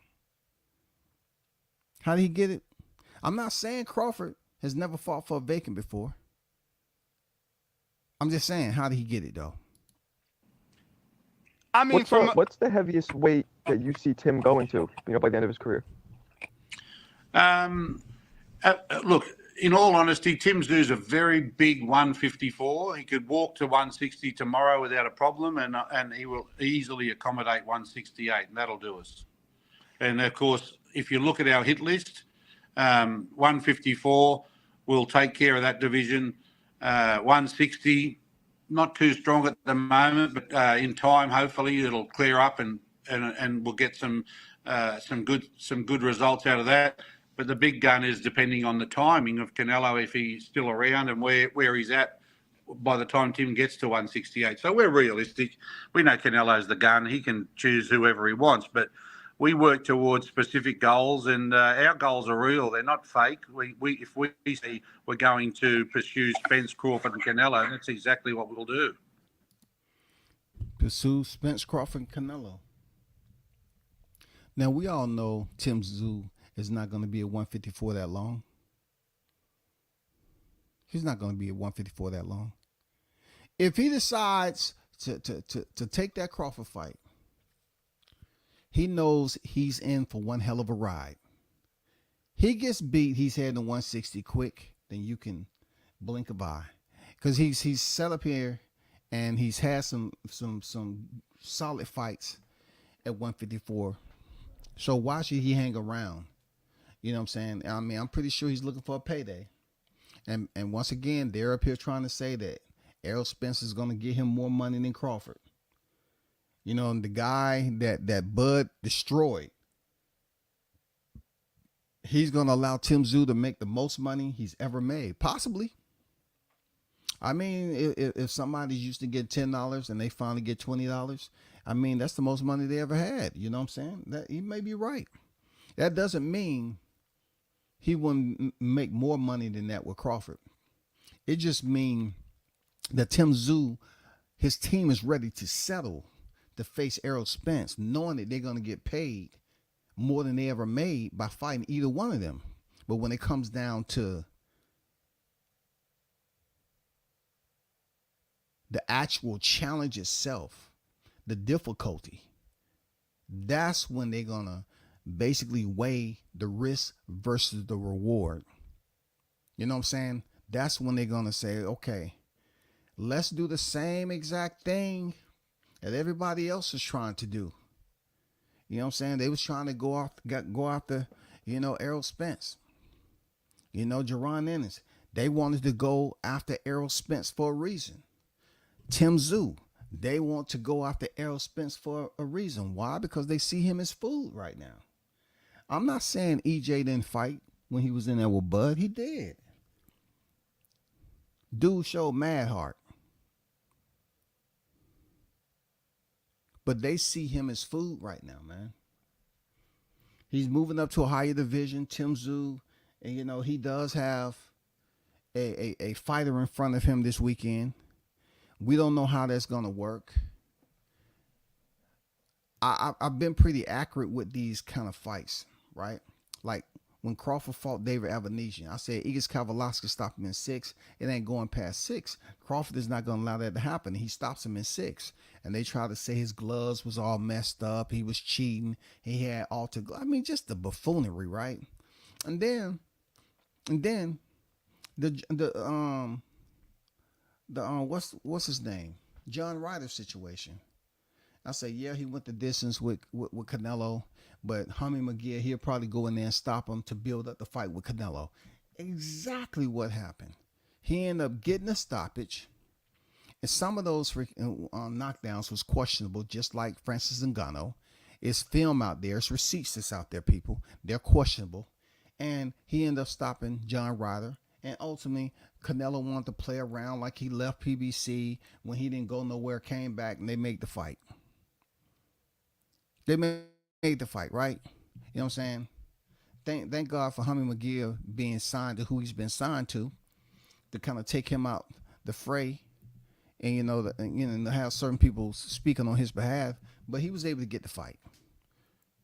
[SPEAKER 2] How did he get it? I'm not saying Crawford has never fought for a vacant before. I'm just saying, how did he get it though?
[SPEAKER 4] I mean,
[SPEAKER 5] What's the heaviest weight that you see Tim going to? By the end of his career.
[SPEAKER 3] Look, in all honesty, Tim Tszyu's a very big 154. He could walk to 160 tomorrow without a problem, and he will easily accommodate 168, and that'll do us. And of course, if you look at our hit list, 154 will take care of that division. 160, not too strong at the moment, but in time, hopefully, it'll clear up and we'll get some good results out of that. But the big gun is depending on the timing of Canelo, if he's still around and where he's at by the time Tim gets to 168. So we're realistic. We know Canelo's the gun. He can choose whoever he wants, but we work towards specific goals, and our goals are real. They're not fake. If we say we're going to pursue Spence, Crawford, and Canelo, that's exactly what we'll do.
[SPEAKER 2] Pursue Spence, Crawford, and Canelo. Now, we all know Tim Tszyu is not going to be at 154 that long. He's not going to be at 154 that long. If he decides to take that Crawford fight, he knows he's in for one hell of a ride. He gets beat, he's heading to 160 quick, then you can blink of eye. Because he's set up here and he's had some solid fights at 154. So why should he hang around? You know what I'm saying? I mean, I'm pretty sure he's looking for a payday. And once again, they're up here trying to say that Errol Spence is going to get him more money than Crawford. You know, and the guy that Bud destroyed, he's going to allow Tim Tszyu to make the most money he's ever made. Possibly. I mean, if somebody's used to get $10 and they finally get $20, I mean, that's the most money they ever had. You know what I'm saying? That he may be right. That doesn't mean he wouldn't make more money than that with Crawford. It just means that Tim Tszyu, his team is ready to settle to face Errol Spence, knowing that they're going to get paid more than they ever made by fighting either one of them. But when it comes down to the actual challenge itself, the difficulty, that's when they're going to basically weigh the risk versus the reward. You know what I'm saying? That's when they're going to say, okay, let's do the same exact thing that everybody else is trying to do. You know what I'm saying? They was trying to go after, Errol Spence. Jaron Ennis. They wanted to go after Errol Spence for a reason. Tim Tszyu, they want to go after Errol Spence for a reason. Why? Because they see him as food right now. I'm not saying EJ didn't fight when he was in there with Bud. He did. Dude showed mad heart. But they see him as food right now, man. He's moving up to a higher division. Tim Tszyu, and he does have a fighter in front of him this weekend. We don't know how that's going to work. I've been pretty accurate with these kind of fights, right? Like when Crawford fought David Avanesian, I said Igis Kavalauskas stopped him in 6. It ain't going past 6. Crawford is not going to allow that to happen. He stops him in 6. And they try to say his gloves was all messed up. He was cheating. He had altered gloves. I mean, just the buffoonery, right? And then what's his name? John Ryder situation. I say, yeah, he went the distance with Canelo, but Hammy McGee, he'll probably go in there and stop him to build up the fight with Canelo. Exactly what happened. He ended up getting a stoppage, and some of those knockdowns was questionable, just like Francis Ngannou. It's film out there. It's receipts that's out there, people. They're questionable. And he ended up stopping John Ryder. And ultimately, Canelo wanted to play around like he left PBC when he didn't go nowhere, came back, and they made the fight. They made the fight, right? You know what I'm saying? Thank God for Hammy McGee being signed to who he's been signed to kind of take him out the fray, and have certain people speaking on his behalf. But he was able to get the fight.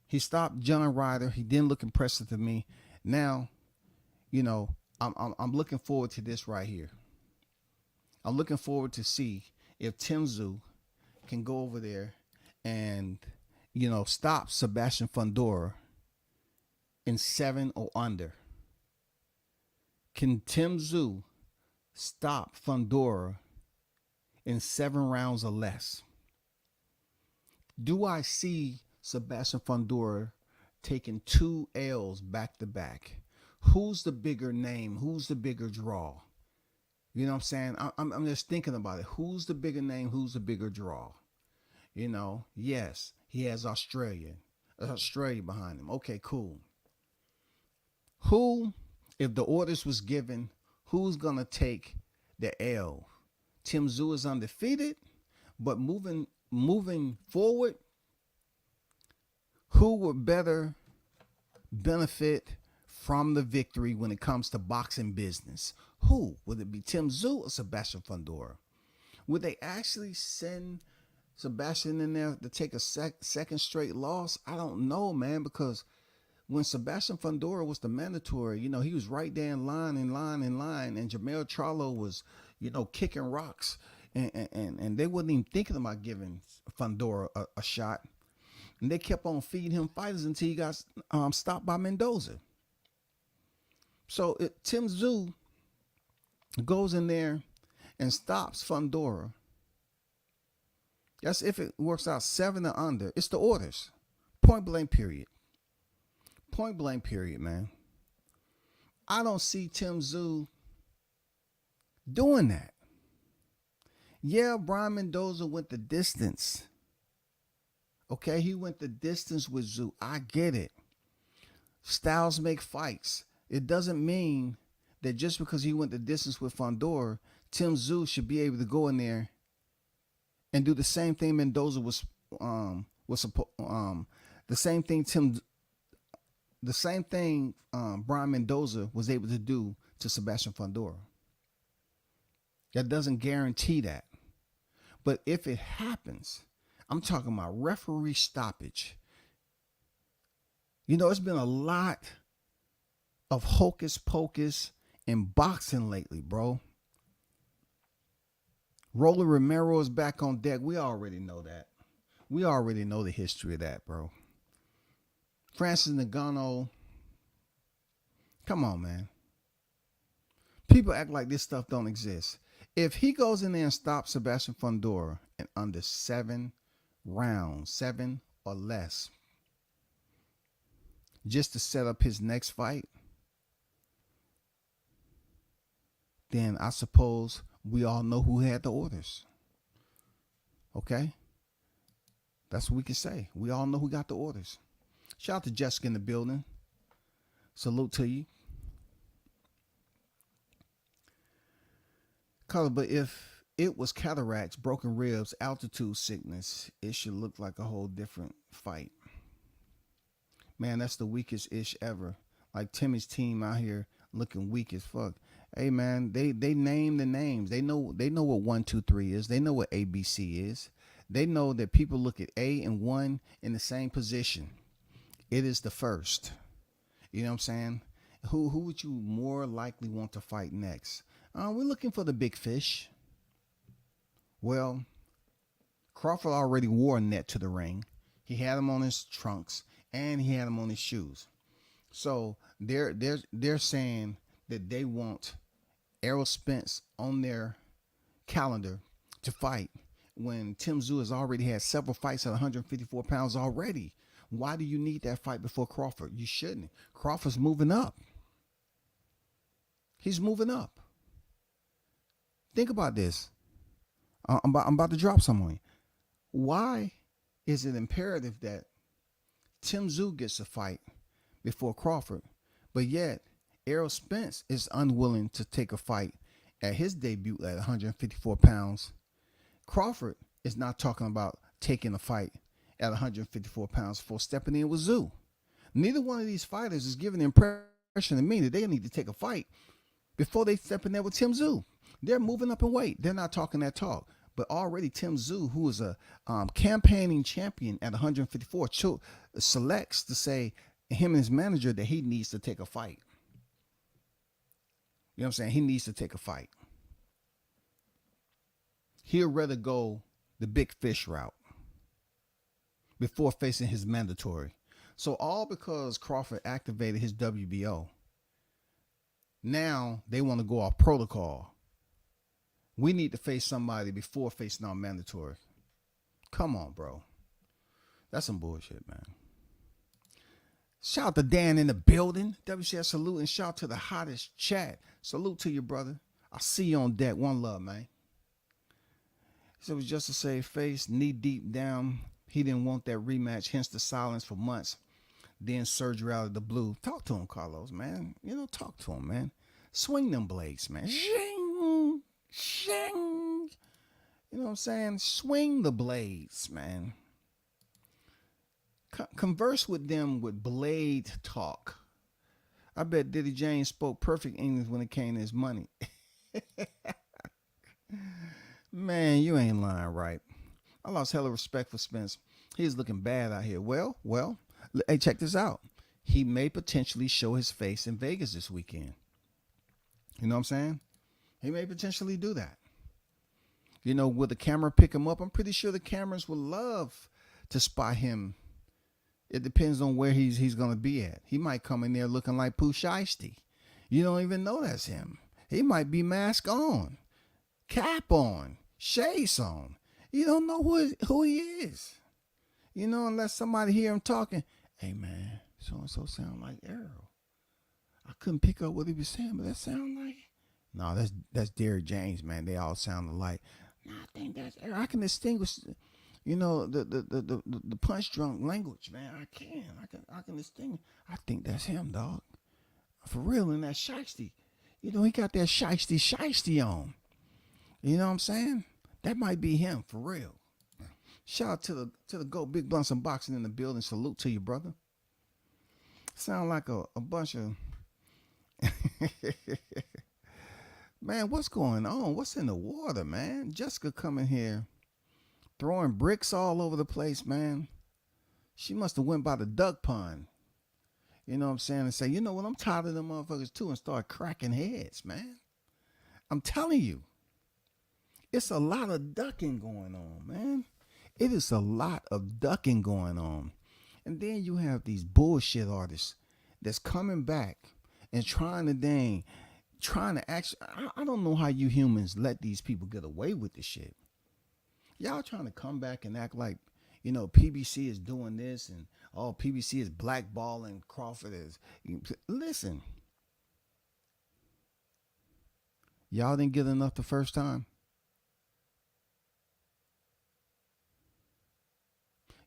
[SPEAKER 2] He stopped John Ryder. He didn't look impressive to me. Now, I'm looking forward to this right here. I'm looking forward to see if Tszyu can go over there and, stop Sebastian Fundora in 7 or under. Can Tszyu stop Fundora in 7 rounds or less? Do I see Sebastian Fundora taking 2 L's back to back? Who's the bigger name? Who's the bigger draw? You know what I'm saying? I'm just thinking about it. Who's the bigger name? Who's the bigger draw? Yes, he has Australia behind him. Okay, cool. Who, if the orders was given, who's going to take the L? Tszyu is undefeated, but moving forward, who would better benefit from the victory when it comes to boxing business? Who? Would it be Tszyu or Sebastian Fundora? Would they actually send Sebastian in there to take a second straight loss? I don't know, man, because when Sebastian Fundora was the mandatory, he was right there in line, and Jamel Charlo was, kicking rocks, and they wasn't even thinking about giving Fundora a shot. And they kept on feeding him fighters until he got stopped by Mendoza. So Tszyu goes in there and stops Fundora. That's if it works out 7 or under. It's the orders. Point blank period. Point blank period, man. I don't see Tszyu doing that. Yeah, Brian Mendoza went the distance. Okay, he went the distance with Tszyu. I get it. Styles make fights. It doesn't mean that just because he went the distance with Fundora, Tszyu should be able to go in there and do the same thing Mendoza Brian Mendoza was able to do to Sebastian Fundora. That doesn't guarantee that. But if it happens, I'm talking about referee stoppage. It's been a lot of hocus pocus in boxing lately, bro. Rolly Romero is back on deck. We already know that. We already know the history of that, bro. Francis Ngannou. Come on, man. People act like this stuff don't exist. If he goes in there and stops Sebastian Fundora in under 7 rounds, 7 or less, just to set up his next fight, then I suppose we all know who had the orders. Okay? That's what we can say. We all know who got the orders. Shout out to Jessica in the building. Salute to you. Color, but if it was cataracts, broken ribs, altitude sickness, it should look like a whole different fight. Man, that's the weakest ish ever. Like Timmy's team out here looking weak as fuck. Hey man, they name the names. They know what 1, 2, 3 is. They know what ABC is. They know that people look at A and 1 in the same position. It is the first. You know what I'm saying? Who would you more likely want to fight next? We're looking for the big fish. Well, Crawford already wore a net to the ring. He had him on his trunks and he had him on his shoes. So they're saying that they want Errol Spence on their calendar to fight when Tszyu has already had several fights at 154 pounds already. Why do you need that fight before Crawford? You shouldn't. Crawford's moving up. He's moving up. Think about this. I'm about to drop some on you. Why is it imperative that Tszyu gets a fight before Crawford, but yet Errol Spence is unwilling to take a fight at his debut at 154 pounds? Crawford is not talking about taking a fight at 154 pounds before stepping in with Tszyu. Neither one of these fighters is giving the impression to me that they need to take a fight before they step in there with Tszyu. They're moving up in weight. They're not talking that talk. But already Tszyu, who is a campaigning champion at 154, selects to say him and his manager that he needs to take a fight. You know what I'm saying? He needs to take a fight. He'll rather go the big fish route before facing his mandatory. So all because Crawford activated his WBO, now they want to go off protocol. We need to face somebody before facing our mandatory. Come on, bro. That's some bullshit, man. Shout out to Dan in the building. WCS salute, and shout out to the hottest chat. Salute to you, brother. I'll see you on deck. One love, man. So it was just to save face, knee deep down. He didn't want that rematch, hence the silence for months. Then surgery out of the blue. Talk to him, Carlos, man. You know, talk to him, man. Swing them blades, man. Shing, shing. You know what I'm saying? Swing the blades, man. Converse with them with blade talk. I bet Diddy James spoke perfect English when it came to his money. Man, you ain't lying, right? I lost hella respect for Spence. He's looking bad out here. Well, hey, check this out. He may potentially show his face in Vegas this weekend. You know what I'm saying? He may potentially do that. You know, will the camera pick him up? I'm pretty sure the cameras would love to spy him. It depends on where he's going to be at. He might come in there looking like Pooh Shiesty. You don't even know that's him. He might be mask on, cap on, shades on. You don't know who he is. You know, unless somebody hear him talking. Hey, man, so-and-so sound like Errol. I couldn't pick up what he was saying, but that sound like... No, that's Derrick James, man. They all sound alike. No, I think that's Errol. I can distinguish... You know, the punch drunk language, man. I can distinguish. I think that's him, dog. For real, in that shiesty. You know, he got that shiesty on. You know what I'm saying? That might be him, for real. Shout out to the GOAT, Big Blunts and Boxing in the building. Salute to you, brother. Sound like a bunch of... Man, what's going on? What's in the water, man? Jessica coming here. Throwing bricks all over the place, man. She must have went by the duck pond. You know what I'm saying? And say, you know what? I'm tired of them motherfuckers too, and start cracking heads, man. I'm telling you. It's a lot of ducking going on, man. It is a lot of ducking going on. And then you have these bullshit artists that's coming back and trying to actually, I don't know how you humans let these people get away with this shit. Y'all trying to come back and act like, you know, PBC is doing this and PBC is blackballing Crawford. Listen, y'all didn't get enough the first time.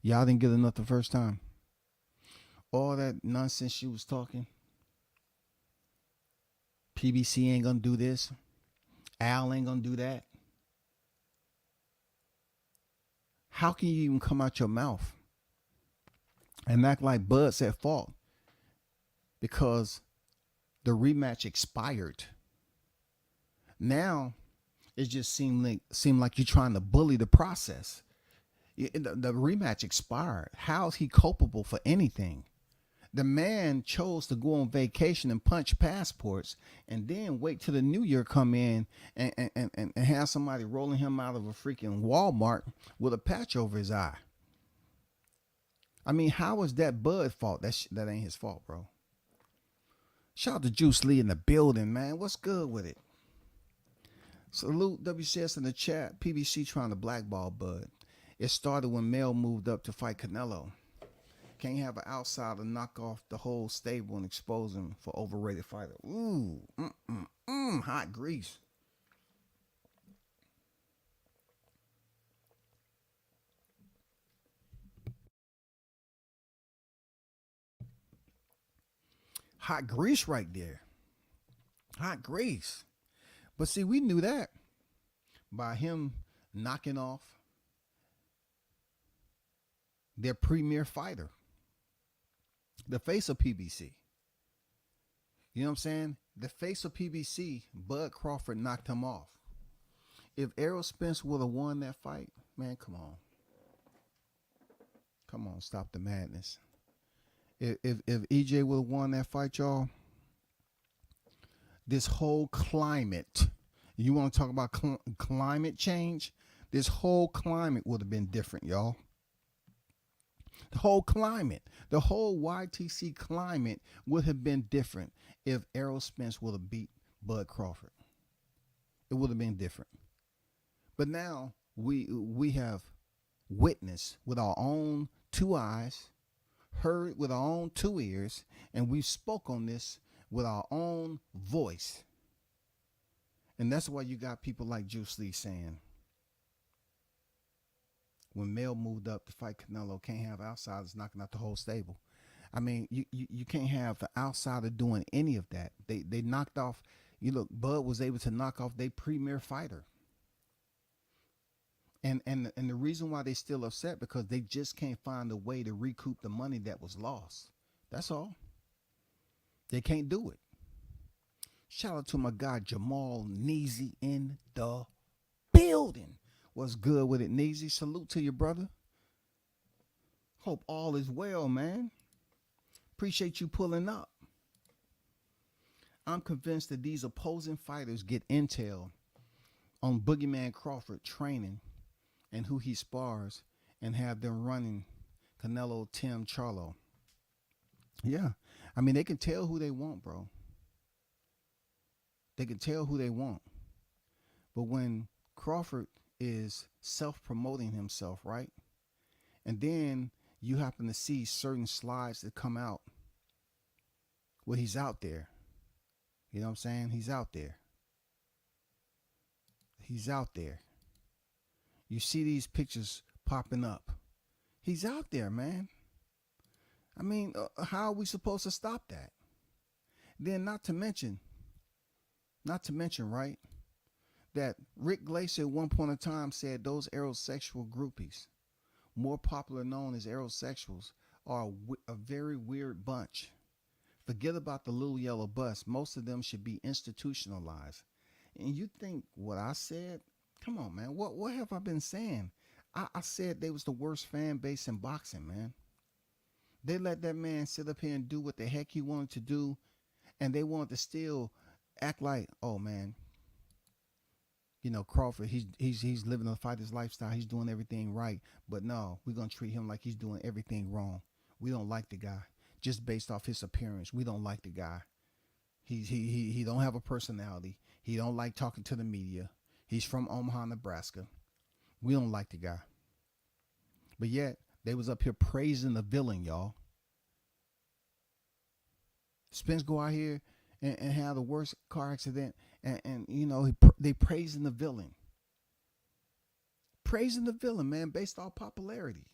[SPEAKER 2] Y'all didn't get enough the first time. All that nonsense she was talking. PBC ain't gonna do this. Al ain't gonna do that. How can you even come out your mouth and act like Bud's at fault because the rematch expired? Now it just seemed like you're trying to bully the process. The rematch expired. How is he culpable for anything? The man chose to go on vacation and punch passports and then wait till the new year come in and have somebody rolling him out of a freaking Walmart with a patch over his eye. I mean, how is that Bud's fault? That ain't his fault, bro. Shout out to Juice Lee in the building, man. What's good with it? Salute WCS in the chat. PBC trying to blackball Bud. It started when Mel moved up to fight Canelo. Can't have an outsider knock off the whole stable and expose him for overrated fighter. Ooh, hot grease. Hot grease right there. Hot grease. But see, we knew that by him knocking off their premier fighter. The face of PBC. You know what I'm saying? The face of PBC, Bud Crawford knocked him off. If Errol Spence would have won that fight, man, come on. Come on, stop the madness. If EJ would have won that fight, y'all, this whole climate, you want to talk about climate change? This whole climate would have been different, y'all. The whole climate, the whole YTC climate would have been different if Errol Spence would have beat Bud Crawford. It would have been different. But now we have witnessed with our own two eyes, heard with our own two ears, and we spoke on this with our own voice. And that's why you got people like Juice Lee saying, when Mel moved up to fight Canelo, can't have outsiders knocking out the whole stable. I mean, you can't have the outsider doing any of that. They knocked off, Bud was able to knock off their premier fighter. And the reason why they still upset, because they just can't find a way to recoup the money that was lost. That's all. They can't do it. Shout out to my guy Jamal Neasy in the building. What's good with it, Neasy? Salute to you, brother. Hope all is well, man. Appreciate you pulling up. I'm convinced that these opposing fighters get intel on Boogeyman Crawford training and who he spars, and have them running Canelo, Tim, Charlo. Yeah. I mean, they can tell who they want, bro. They can tell who they want. But when Crawford is self-promoting himself, right? And then you happen to see certain slides that come out where he's out there. You know what I'm saying? He's out there. He's out there. You see these pictures popping up. He's out there, man. I mean, how are we supposed to stop that? Then not to mention, right, that Rick Glacier at one point in time said those aerosexual groupies, more popular known as aerosexuals, are a very weird bunch. Forget about the little yellow bus. Most of them should be institutionalized. And you think what I said? Come on, man. What have I been saying? I said they was the worst fan base in boxing, man. They let that man sit up here and do what the heck he wanted to do, and they wanted to still act like, oh man, Crawford, he's living a fighter's lifestyle. He's doing everything right. But no, we're gonna treat him like he's doing everything wrong. We don't like the guy just based off his appearance. We don't like the guy. He don't have a personality. He don't like talking to the media. He's from Omaha, Nebraska. We don't like the guy. But yet, they was up here praising the villain, y'all. Spence go out here and have the worst car accident, and they praising the villain. Praising the villain, man, based on popularity.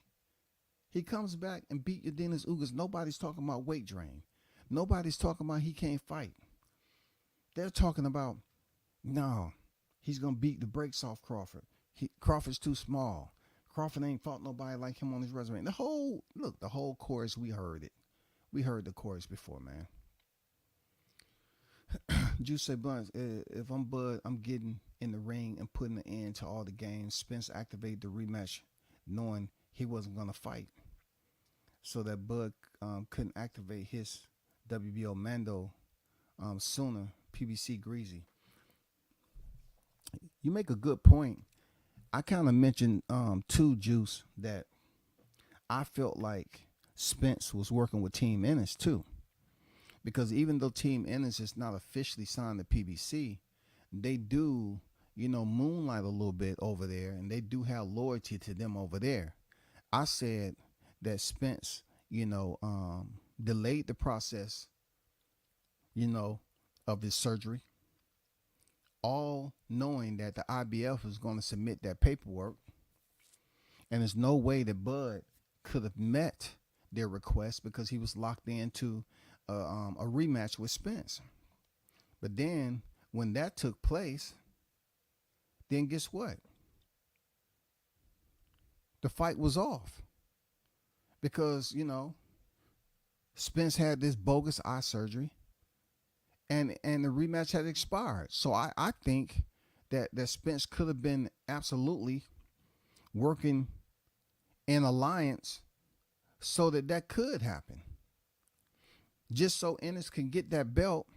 [SPEAKER 2] He comes back and beat Yordenis Ugas. Nobody's talking about weight drain. Nobody's talking about he can't fight. They're talking about, no, he's going to beat the brakes off Crawford. Crawford's too small. Crawford ain't fought nobody like him on his resume. The whole chorus, we heard it. We heard the chorus before, man. Juice said, Buns, if I'm Bud, I'm getting in the ring and putting an end to all the games. Spence activated the rematch knowing he wasn't going to fight, so that Bud couldn't activate his WBO Mando sooner. PBC Greasy. You make a good point. I kind of mentioned too, Juice, that I felt like Spence was working with Team Ennis too. Because even though Team Ennis is not officially signed to PBC, they do, moonlight a little bit over there, and they do have loyalty to them over there. I said that Spence, delayed the process, of his surgery, all knowing that the IBF was going to submit that paperwork, and there's no way that Bud could have met their request because he was locked into a rematch with Spence. But then when that took place, then guess what? The fight was off because, Spence had this bogus eye surgery and the rematch had expired. So I think that Spence could have been absolutely working in alliance so that could happen. Just so Ennis can get that belt,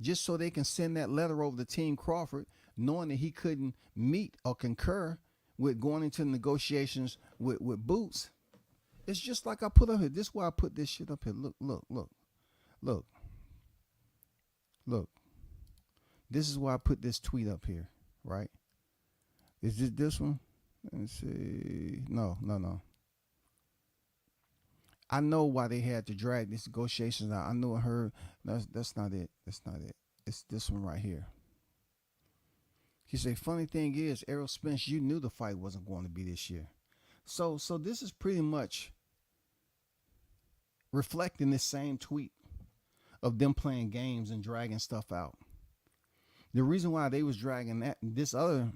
[SPEAKER 2] just so they can send that letter over to Team Crawford, knowing that he couldn't meet or concur with going into negotiations with Boots, it's just like I put up here. This is why I put this shit up here. Look. This is why I put this tweet up here, right? Is this one? Let me see. No. I know why they had to drag these negotiations out. I know her. That's not it. It's this one right here. He said, funny thing is, Errol Spence, you knew the fight wasn't going to be this year. So this is pretty much reflecting this same tweet of them playing games and dragging stuff out. The reason why they was dragging this other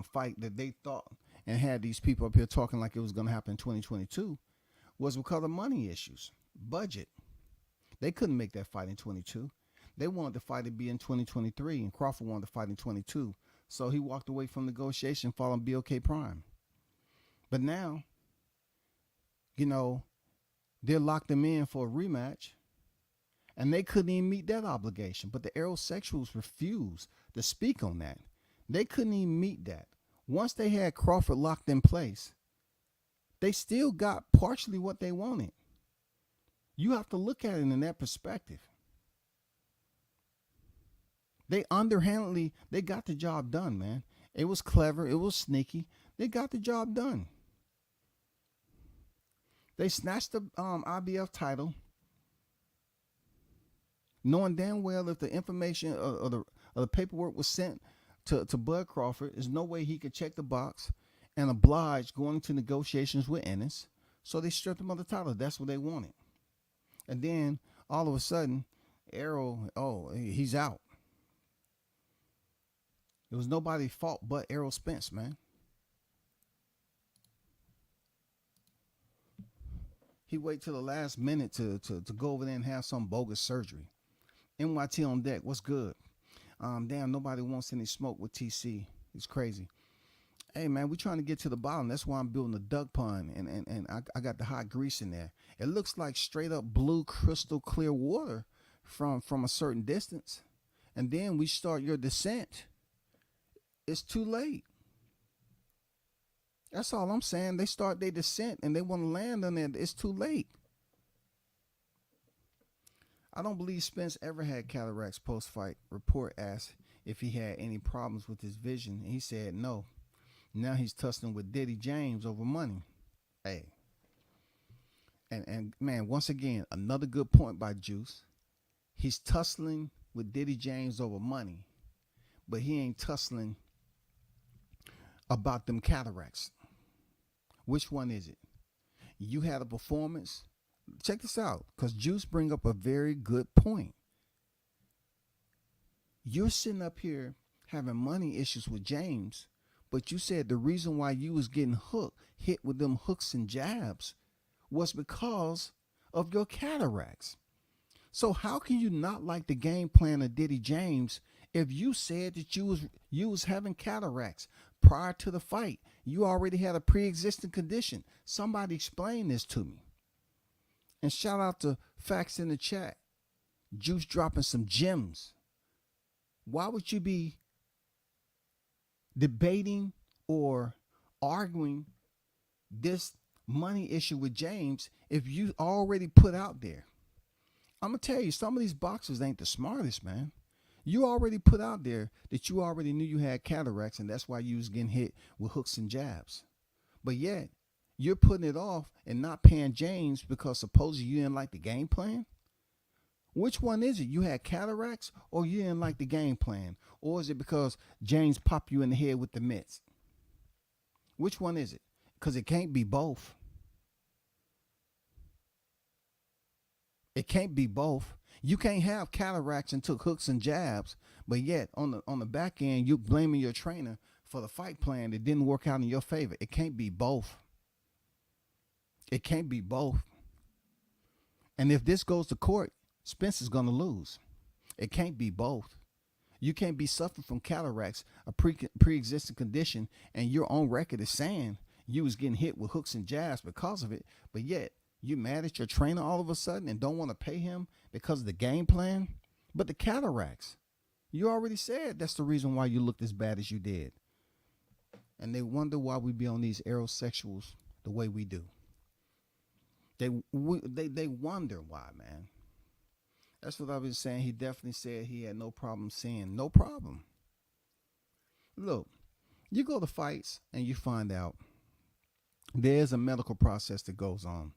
[SPEAKER 2] fight that they thought and had these people up here talking like it was going to happen in 2022 was because of money issues, budget. They couldn't make that fight in 22. They wanted the fight to be in 2023, and Crawford wanted to fight in 22. So he walked away from negotiation following BOK Prime. But now, they locked him in for a rematch, and they couldn't even meet that obligation. But the aerosexuals refused to speak on that. They couldn't even meet that. Once they had Crawford locked in place, they still got partially what they wanted. You have to look at it in that perspective. They underhandedly, they got the job done, man. It was clever. It was sneaky. They got the job done. They snatched the IBF title, knowing damn well if the information or the paperwork was sent to Bud Crawford, there's no way he could check the box and oblige going into negotiations with Ennis. So they stripped him of the title. That's what they wanted. And then all of a sudden, Errol, he's out. It was nobody's fault but Errol Spence, man. He waited till the last minute to go over there and have some bogus surgery. NYT on deck. What's good? Damn, nobody wants any smoke with TC. It's crazy. Hey, man, we're trying to get to the bottom. That's why I'm building a duck pond, and I got the hot grease in there. It looks like straight up blue, crystal clear water from a certain distance. And then we start your descent. It's too late. That's all I'm saying. They start their descent and they want to land on it. It's too late. I don't believe Spence ever had cataracts post-fight. Report asked if he had any problems with his vision. And he said no. Now he's tussling with Diddy James over money. Hey. And man, once again, another good point by Juice. He's tussling with Diddy James over money. But he ain't tussling about them cataracts. Which one is it? You had a performance. Check this out, because Juice bring up a very good point. You're sitting up here having money issues with James, but you said the reason why you was getting hit with them hooks and jabs was because of your cataracts. So how can you not like the game plan of Diddy James if you said that you was having cataracts prior to the fight? You already had a pre-existing condition. Somebody explain this to me. And shout out to Facts in the chat. Juice dropping some gems. Why would you be debating or arguing this money issue with James if you already put out there? I'm going to tell you, some of these boxers ain't the smartest, man. You already put out there that you already knew you had cataracts, and that's why you was getting hit with hooks and jabs. But yet, you're putting it off and not paying James because supposedly you didn't like the game plan? Which one is it? You had cataracts or you didn't like the game plan? Or is it because James popped you in the head with the mitts? Which one is it? Because it can't be both. It can't be both. You can't have cataracts and took hooks and jabs, but yet on the back end, you're blaming your trainer for the fight plan that didn't work out in your favor. It can't be both. It can't be both. And if this goes to court, Spence is going to lose. It can't be both. You can't be suffering from cataracts, a pre-existing condition, and your own record is saying you was getting hit with hooks and jabs because of it, but yet you mad at your trainer all of a sudden and don't want to pay him because of the game plan? But the cataracts, you already said that's the reason why you looked as bad as you did. and they wonder why we be on these aerosexuals the way we do. They wonder why, man. That's what I've been saying. He definitely said he had no problem seeing. No problem. Look, you go to fights and you find out there's a medical process that goes on.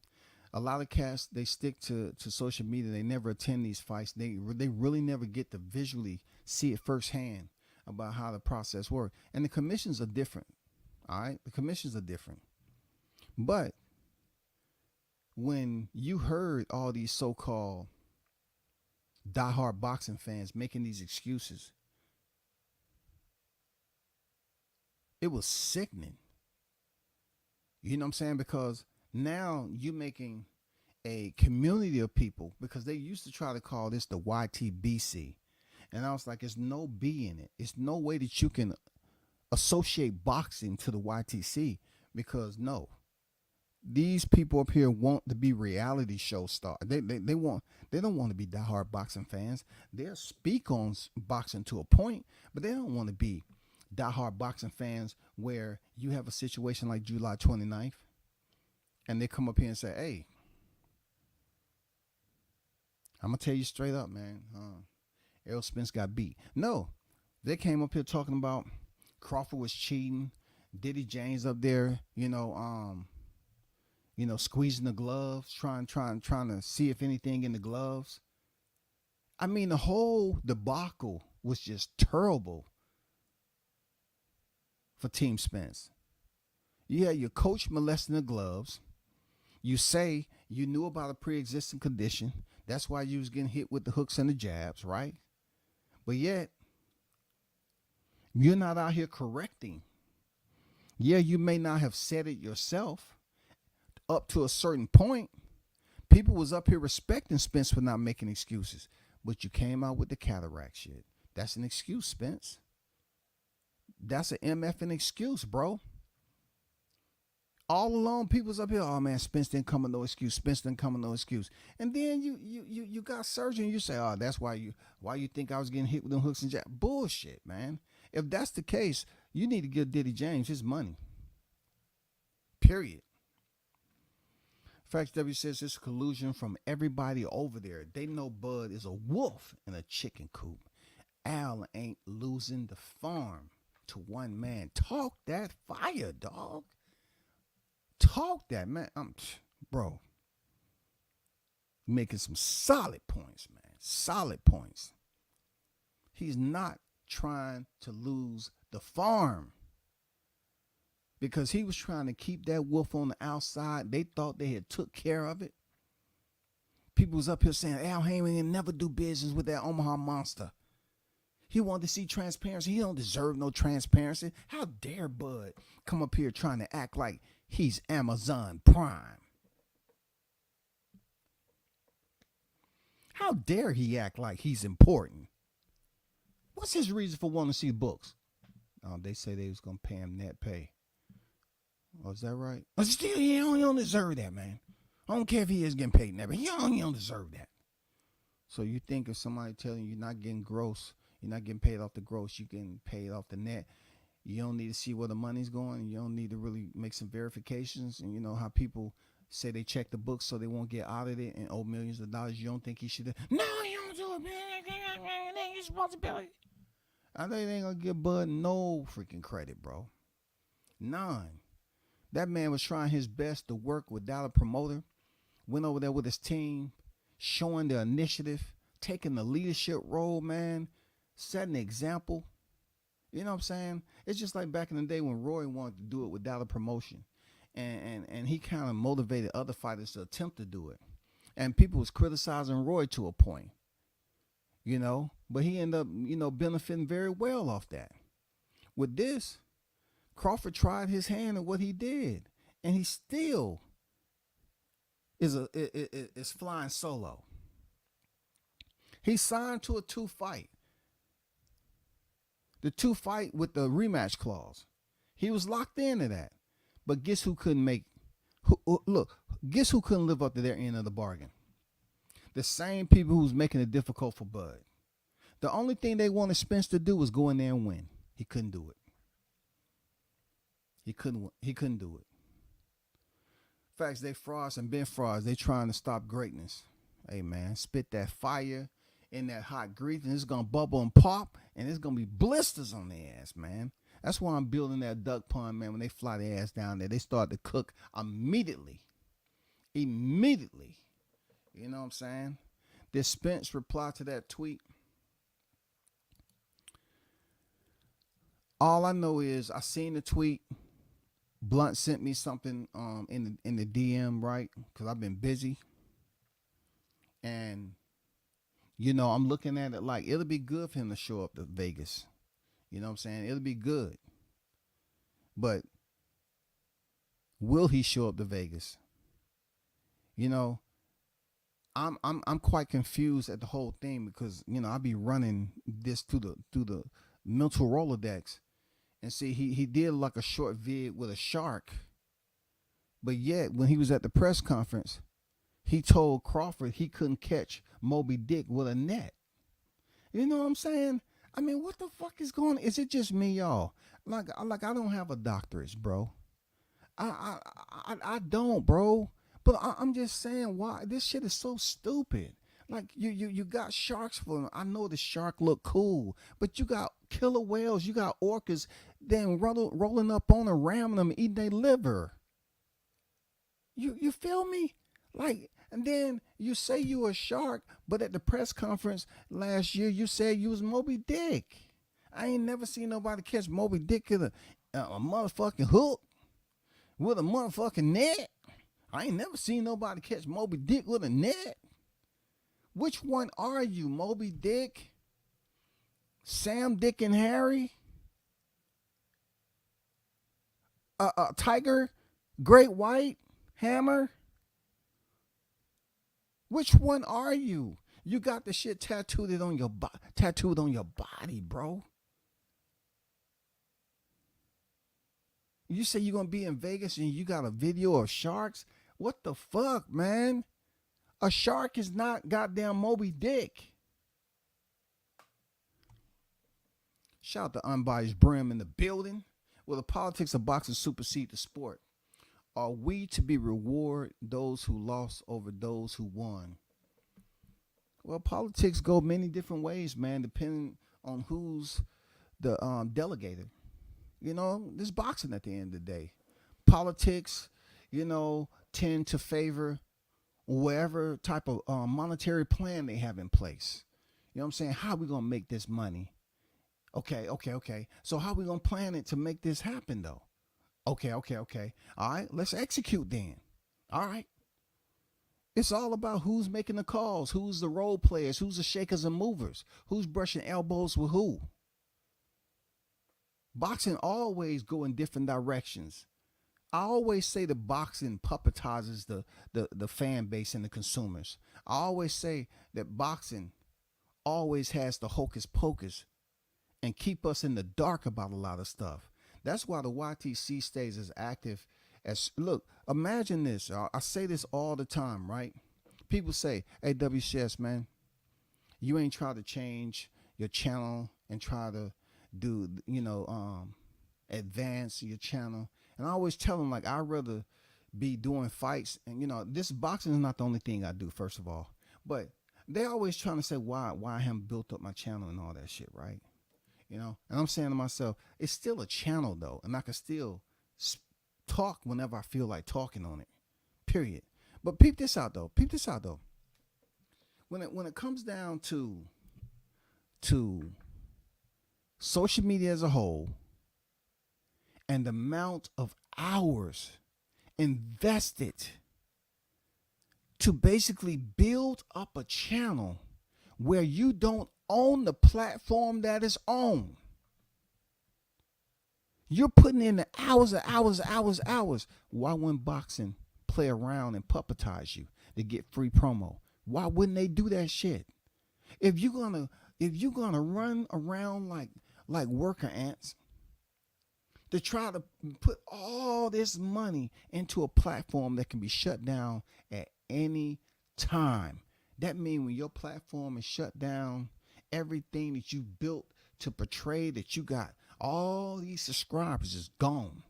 [SPEAKER 2] A lot of cats, they stick to social media. They never attend these fights. They really never get to visually see it firsthand about how the process works. And the commissions are different. All right? The commissions are different. But when you heard all these so-called diehard boxing fans making these excuses, it was sickening. You know what I'm saying? Because now you're making a community of people, because they used to try to call this the YTBC. And I was like, there's no B in it. It's no way that you can associate boxing to the YTC, because no. These people up here want to be reality show stars. They don't want to be diehard boxing fans. They'll speak on boxing to a point, but they don't want to be diehard boxing fans where you have a situation like July 29th and they come up here and say, hey, I'm going to tell you straight up, man. Errol Spence got beat. No, they came up here talking about Crawford was cheating. Diddy James up there, squeezing the gloves, trying to see if anything in the gloves. I mean, the whole debacle was just terrible for Team Spence. You had your coach molesting the gloves. You say you knew about a pre-existing condition. That's why you was getting hit with the hooks and the jabs, right? But yet, you're not out here correcting. Yeah, you may not have said it yourself. Up to a certain point, people was up here respecting Spence for not making excuses. But you came out with the cataract shit. That's an excuse, Spence. That's an MFing excuse, bro. All along, people's up here, oh man, Spence didn't come with no excuse. Spence didn't come with no excuse. And then you got surgery and you say, oh, that's why you think I was getting hit with them hooks and jabs. Bullshit, man. If that's the case, you need to give Diddy James his money. Period. Facts W says it's collusion from everybody over there. They know Bud is a wolf in a chicken coop. Al ain't losing the farm to one man. Talk that fire, dog. Talk that, man. Bro. Making some solid points, man. Solid points. He's not trying to lose the farm, because he was trying to keep that wolf on the outside. They thought they had took care of it. People was up here saying Al Heyman can never do business with that Omaha monster. He wanted to see transparency. He don't deserve no transparency. How dare Bud come up here trying to act like he's Amazon Prime? How dare he act like he's important? What's his reason for wanting to see books? They say they was going to pay him net pay. Oh, is that right? But still, he don't deserve that, man. I don't care if he is getting paid never. He don't deserve that. So you think if somebody telling you you're not getting gross, you're not getting paid off the gross, you're getting paid off the net, you don't need to see where the money's going. You don't need to really make some verifications. And you know how people say they check the books so they won't get audited and owe millions of dollars. You don't think he should? No, you don't do it, man. It ain't your responsibility. I think they ain't gonna give Bud no freaking credit, bro. None. That man was trying his best to work without a promoter. Went over there with his team, showing the initiative, taking the leadership role, man, setting the example. You know what I'm saying? It's just like back in the day when Roy wanted to do it without a promotion. And he kind of motivated other fighters to attempt to do it. And people was criticizing Roy to a point, but he ended up, benefiting very well off that. With this, Crawford tried his hand at what he did, and he still is flying solo. He signed to a 2-fight. The 2-fight with the rematch clause. He was locked into that. But guess who couldn't guess who couldn't live up to their end of the bargain? The same people who's making it difficult for Bud. The only thing they wanted Spence to do was go in there and win. He couldn't do it. He couldn't do it. Facts, they frauds and been frauds. They trying to stop greatness. Hey man, spit that fire in that hot grease and it's gonna bubble and pop and it's gonna be blisters on their ass, man. That's why I'm building that duck pond, man. When they fly their ass down there, they start to cook immediately. Immediately. You know what I'm saying? Did Spence reply to that tweet? All I know is I seen the tweet. Blunt sent me something in the DM, right? Because I've been busy. And, you know, I'm looking at it like it'll be good for him to show up to Vegas. You know what I'm saying? It'll be good. But will he show up to Vegas? You know, I'm quite confused at the whole thing because, you know, I be running this through the mental Rolodex. And see, he did like a short vid with a shark. But yet, when he was at the press conference, he told Crawford he couldn't catch Moby Dick with a net. You know what I'm saying? I mean, what the fuck is going on? Is it just me, y'all? Like I don't have a doctorate, bro. I don't, bro. But I'm just saying, why this shit is so stupid. Like you got sharks for them. I know the shark look cool, but you got killer whales, you got orcas, then rolling up on them, ramming them, eating their liver. You feel me? Like, and then you say you a shark, but at the press conference last year, you said you was Moby Dick. I ain't never seen nobody catch Moby Dick with a motherfucking hook with a motherfucking net. I ain't never seen nobody catch Moby Dick with a net. Which one are you, Moby Dick? Sam, Dick, and Harry? Tiger? Great White? Hammer? Which one are you? You got the shit tattooed on your body, bro. You say you're gonna be in Vegas and you got a video of sharks? What the fuck, man? A shark is not goddamn Moby Dick. Shout out to Unbiased Brim in the building. Will the politics of boxing supersede the sport? Are we to be reward those who lost over those who won? Well, politics go many different ways, man, depending on who's the delegated. You know, this boxing at the end of the day. Politics, you know, tend to favor whatever type of monetary plan they have in place. You know what I'm saying? How are we going to make this money? Okay. So how are we going to plan it to make this happen, though? Okay. All right, let's execute then. All right. It's all about who's making the calls, who's the role players, who's the shakers and movers, who's brushing elbows with who. Boxing always go in different directions. I always say the boxing puppetizes the fan base and the consumers. I always say that boxing always has the hocus pocus and keep us in the dark about a lot of stuff. That's why the YTC stays as active as, look, imagine this. I say this all the time, right? People say, hey, WCS, man, you ain't try to change your channel and try to do, you know, advance your channel. And I always tell them, like, I'd rather be doing fights. And, you know, this boxing is not the only thing I do, first of all. But they always trying to say why I haven't built up my channel and all that shit, right? You know, and I'm saying to myself, it's still a channel, though. And I can still talk whenever I feel like talking on it, period. But peep this out, though. When it comes down to social media as a whole, and the amount of hours invested to basically build up a channel where you don't own the platform that is on. You're putting in the hours and hours. Why wouldn't boxing play around and puppetize you to get free promo? Why wouldn't they do that shit? If you're gonna run around like worker ants to try to put all this money into a platform that can be shut down at any time. That means when your platform is shut down, everything that you built to portray that you got all these subscribers is gone.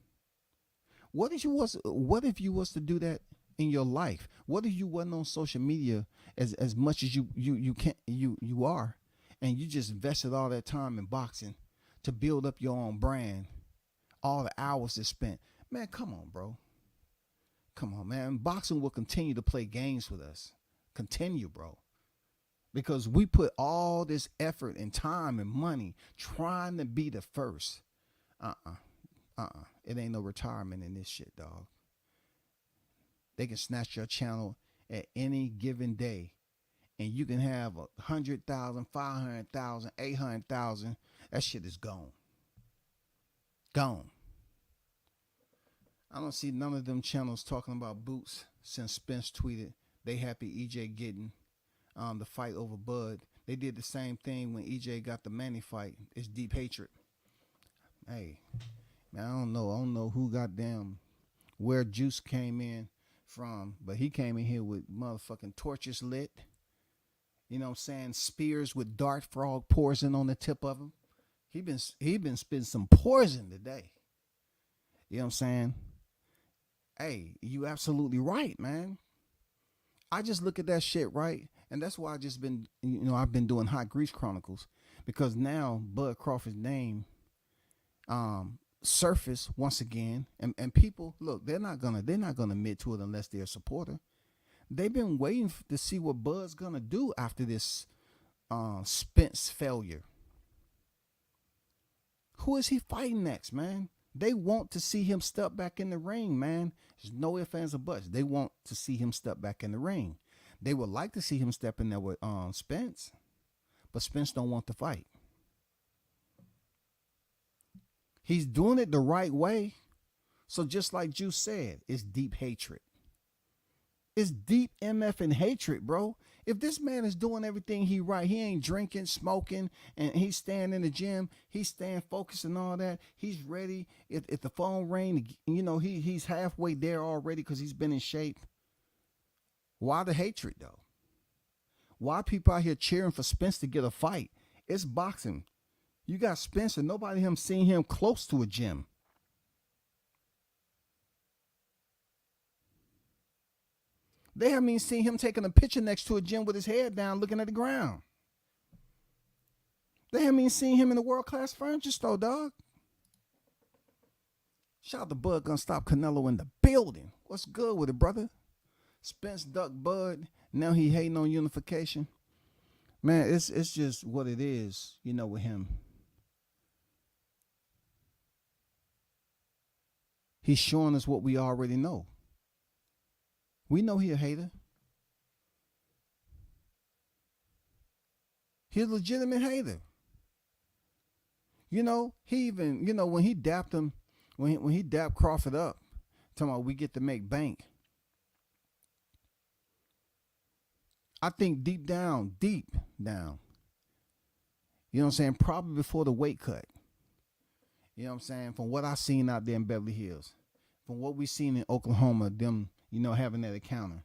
[SPEAKER 2] What if you was to do that in your life? What if you wasn't on social media as much as you are, and you just invested all that time in boxing to build up your own brand, all the hours it spent. Man, come on, bro. Come on, man. Boxing will continue to play games with us. Continue, bro. Because we put all this effort and time and money trying to be the first. It ain't no retirement in this shit, dog. They can snatch your channel at any given day, and you can have 100,000, 500,000, 800,000. That shit is gone. Gone. I don't see none of them channels talking about Boots since Spence tweeted they happy EJ getting the fight over Bud. They did the same thing when EJ got the Manny fight. It's deep hatred. Hey, man, I don't know who goddamn where Juice came in from, but he came in here with motherfucking torches lit. You know what I'm saying? Spears with dart frog poison on the tip of them. He been spitting some poison today. You know what I'm saying? Hey, you absolutely right, man. I just look at that shit, right? And that's why I just been, I've been doing Hot Grease Chronicles, because now Bud Crawford's name surface once again, and people, look, they're not gonna admit to it unless they're a supporter. They've been waiting to see what Bud's gonna do after this Spence failure. Who is he fighting next, man? They want to see him step back in the ring, man. There's no ifs, ands, or buts. They want to see him step back in the ring. They would like to see him step in there with Spence, but Spence don't want to fight. He's doing it the right way. So just like Juice said, it's deep hatred. It's deep MF and hatred, bro. If this man is doing everything he right, he ain't drinking, smoking, and he's staying in the gym, he's staying focused and all that. He's ready. If the phone rang, he's halfway there already because he's been in shape. Why the hatred, though? Why people out here cheering for Spence to get a fight? It's boxing. You got Spence and nobody seen him close to a gym. They haven't even seen him taking a picture next to a gym with his head down looking at the ground. They haven't even seen him in a world-class furniture store, dog. Shout out to Bud Gonna Stop Canelo in the building. What's good with it, brother? Spence duck Bud. Now he hating on unification. Man, it's just what it is, with him. He's showing us what we already know. We know he a hater. He's a legitimate hater. He even, when he dapped him, when he dapped Crawford up, talking about we get to make bank. I think deep down, you know what I'm saying, probably before the weight cut. You know what I'm saying? From what I seen out there in Beverly Hills, from what we seen in Oklahoma, them, having that encounter.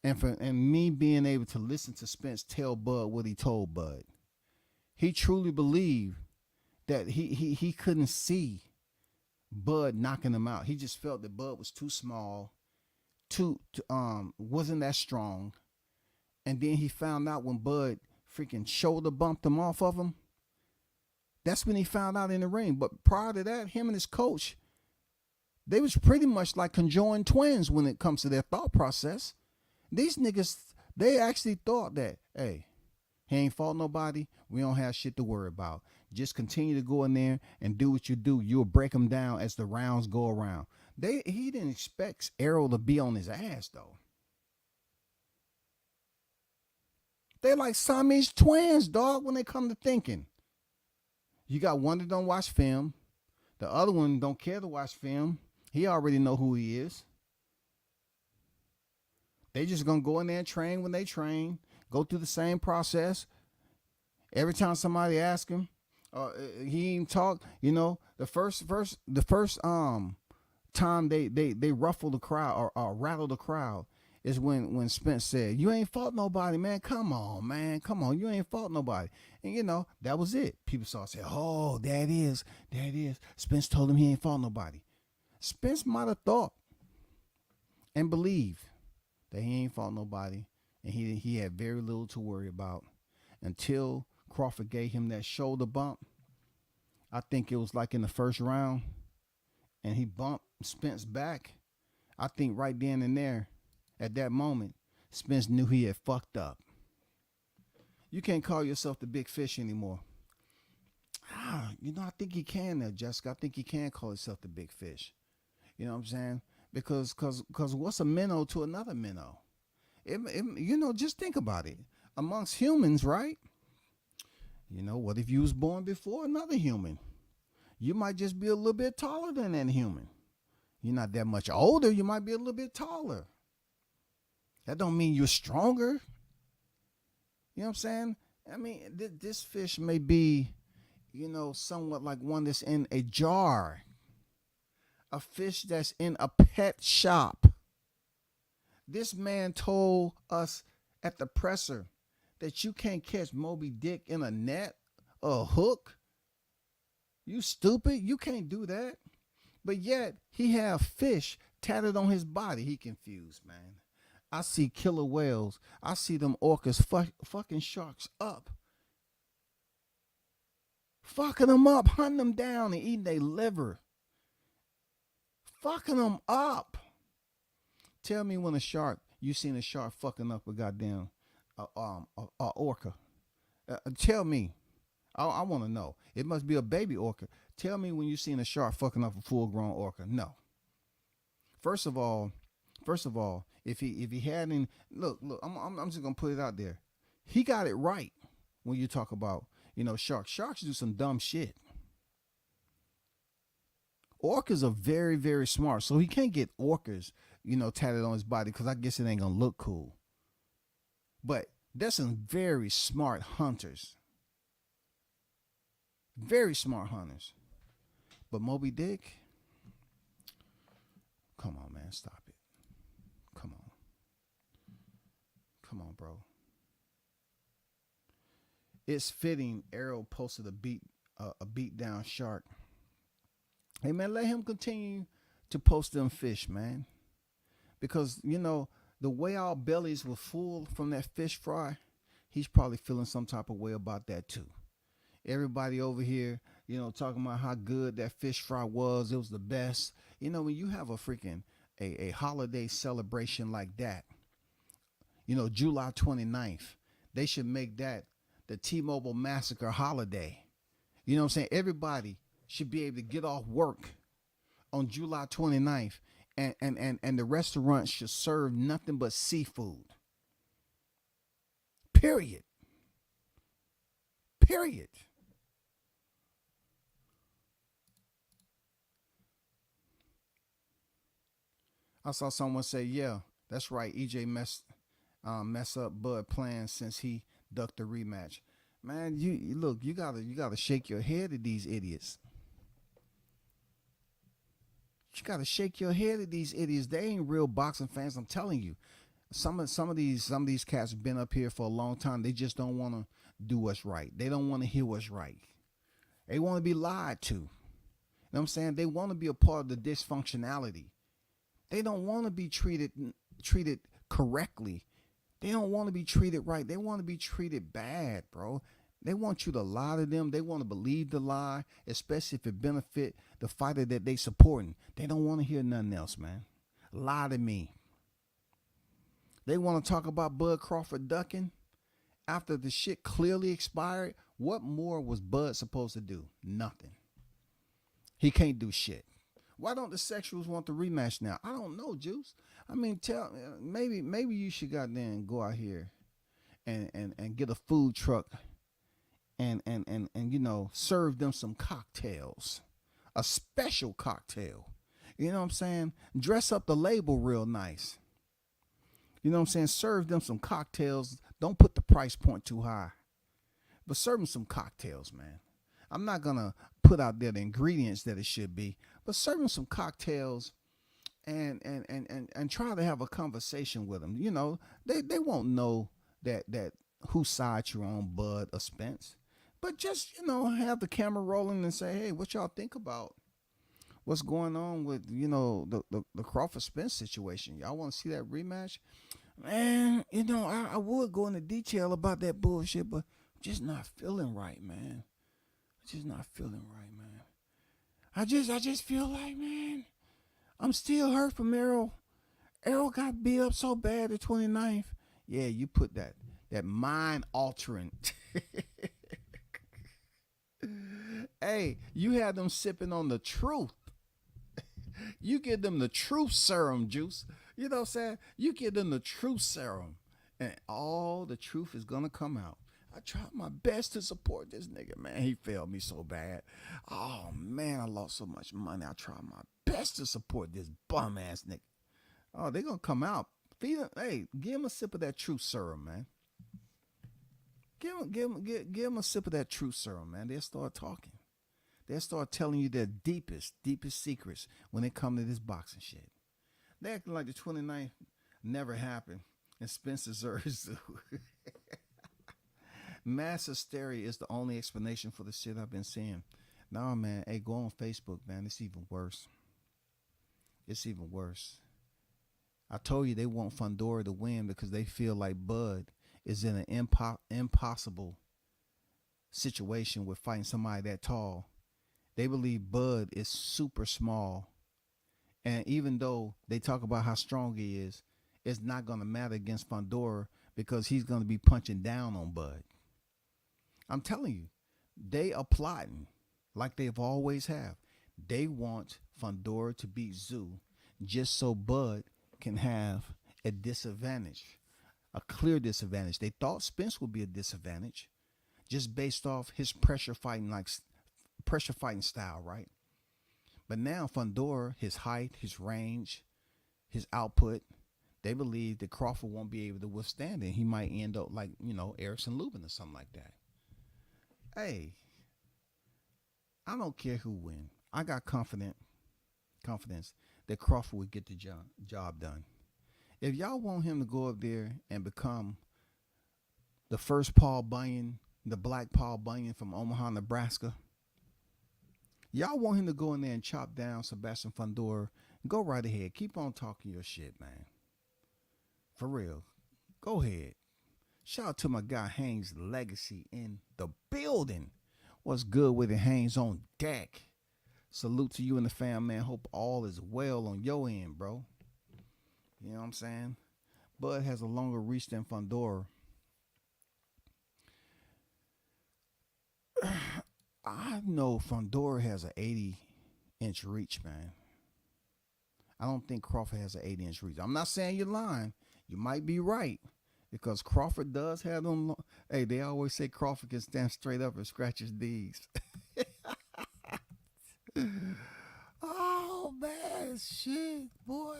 [SPEAKER 2] And me being able to listen to Spence tell Bud what he told Bud. He truly believed that he couldn't see Bud knocking him out. He just felt that Bud was too small, wasn't that strong. And then he found out when Bud freaking shoulder bumped him off of him. That's when he found out in the ring. But prior to that, him and his coach, they was pretty much like conjoined twins when it comes to their thought process. These niggas, they actually thought that, hey, he ain't fought nobody. We don't have shit to worry about. Just continue to go in there and do what you do. You'll break them down as the rounds go around. He didn't expect Errol to be on his ass, though. They like Siamese twins, dog, when they come to thinking. You got one that don't watch film. The other one don't care to watch film. He already know who he is. They just gonna go in there and train when they train. Go through the same process. Every time somebody asks him, he ain't talk. The first time they ruffle the crowd or rattle the crowd is when Spence said, "You ain't fought nobody, man. Come on, man. Come on. You ain't fought nobody." And that was it. People started saying, "Oh, there it is. There it is. Spence told him he ain't fought nobody." Spence might have thought and believed that he ain't fought nobody, and he had very little to worry about until Crawford gave him that shoulder bump. I think it was like in the first round, and he bumped Spence back. I think right then and there, at that moment, Spence knew he had fucked up. You can't call yourself the big fish anymore. I think he can now, Jessica. I think he can call himself the big fish. You know what I'm saying? Because what's a minnow to another minnow? Just think about it. Amongst humans, right? What if you was born before another human? You might just be a little bit taller than that human. You're not that much older. You might be a little bit taller. That don't mean you're stronger. You know what I'm saying? I mean, this fish may be, somewhat like one that's in a jar. A fish that's in a pet shop. This man told us at the presser that you can't catch Moby Dick in a net or a hook. You stupid. You can't do that. But yet he have fish tatted on his body. He confused, man. I see killer whales. I see them orcas fucking sharks up. Fucking them up, hunting them down and eating their liver. Fucking them up. Tell me when you seen a shark fucking up a goddamn orca. Tell me. I want to know. It must be a baby orca. Tell me when you seen a shark fucking up a full-grown orca. No. First of all, if he hadn't look, I'm just gonna put it out there. He got it right when you talk about sharks. Sharks do some dumb shit. Orcas are very, very smart, so he can't get orcas, tatted on his body because I guess it ain't gonna look cool. But there's some very smart hunters. Very smart hunters. But Moby Dick, come on, man, stop it. Come on, bro. It's fitting Arrow posted a beat down shark. Hey, man, let him continue to post them fish, man. Because, the way our bellies were full from that fish fry, he's probably feeling some type of way about that too. Everybody over here, talking about how good that fish fry was. It was the best. When you have a freaking a holiday celebration like that, July 29th, they should make that the T-Mobile Massacre holiday. You know what I'm saying? Everybody should be able to get off work on July 29th and the restaurant should serve nothing but seafood. Period. I saw someone say, yeah, that's right. EJ mess up Bud plans since he ducked the rematch. Man, you gotta shake your head at these idiots. You gotta shake your head at these idiots. They ain't real boxing fans. I'm telling you. Some of these cats have been up here for a long time. They just don't want to do what's right. They don't want to hear what's right. They want to be lied to. You know what I'm saying? They want to be a part of the dysfunctionality. They don't want to be treated correctly. They don't want to be treated right. They want to be treated bad, bro. They want you to lie to them. They want to believe the lie, especially if it benefit the fighter that they supporting. They don't want to hear nothing else, man. Lie to me. They want to talk about Bud Crawford ducking after the shit clearly expired. What more was Bud supposed to do? Nothing. He can't do shit. Why don't the sexuals want the rematch now? I don't know, Juice. I mean, maybe you should goddamn go out here and get a food truck and serve them some cocktails, a special cocktail. You know what I'm saying? Dress up the label real nice. You know what I'm saying? Serve them some cocktails. Don't put the price point too high, but serve them some cocktails, man. I'm not gonna put out there the ingredients that it should be, but serve them some cocktails and try to have a conversation with them. They won't know that whose side you're on, Bud or Spence. But just, have the camera rolling and say, hey, what y'all think about what's going on with the Crawford Spence situation. Y'all want to see that rematch? Man, I would go into detail about that bullshit, but I'm just not feeling right, man. Just not feeling right, man. I just feel like, man, I'm still hurt from Errol. Errol got beat up so bad the 29th. Yeah, you put that mind altering. Hey, you had them sipping on the truth. You give them the truth serum juice. You know what I'm saying? You give them the truth serum, and all the truth is gonna come out. I tried my best to support this nigga, man. He failed me so bad. Oh man, I lost so much money. I tried my best to support this bum ass nigga. Oh, they gonna come out. Feed him. Hey, give him a sip of that truth serum, man. Give him a sip of that truth serum, man. They'll start talking. They'll start telling you their deepest secrets when it comes to this boxing shit. They acting like the 29th never happened, and Spence deserves to. Mass hysteria is the only explanation for the shit I've been seeing. Nah, man. Hey, go on Facebook, man. It's even worse. It's even worse. I told you they want Fundora to win because they feel like Bud is in an impossible situation with fighting somebody that tall. They believe Bud is super small. And even though they talk about how strong he is, it's not going to matter against Fundora because he's going to be punching down on Bud. I'm telling you, they are plotting like they've always have. They want Fundora to beat Tszyu just so Bud can have a disadvantage, a clear disadvantage. They thought Spence would be a disadvantage just based off his pressure fighting style, right? But now Fundora, his height, his range, his output, they believe that Crawford won't be able to withstand it. He might end up like, Erickson Lubin or something like that. Hey, I don't care who wins. I got confidence that Crawford would get the job done. If y'all want him to go up there and become the first Paul Bunyan, the black Paul Bunyan from Omaha, Nebraska, y'all want him to go in there and chop down Sebastian Fundora, go right ahead. Keep on talking your shit, man. For real. Go ahead. Shout out to my guy Haynes Legacy in the building. What's good with it, Haynes on deck? Salute to you and the fam, man. Hope all is well on your end, bro. You know what I'm saying? Bud has a longer reach than Fundora. I know Fundora has an 80-inch reach, man. I don't think Crawford has an 80-inch reach. I'm not saying you're lying. You might be right. Because Crawford does have them. Hey, they always say Crawford can stand straight up and scratch his knees. Oh, man. Shit, boy.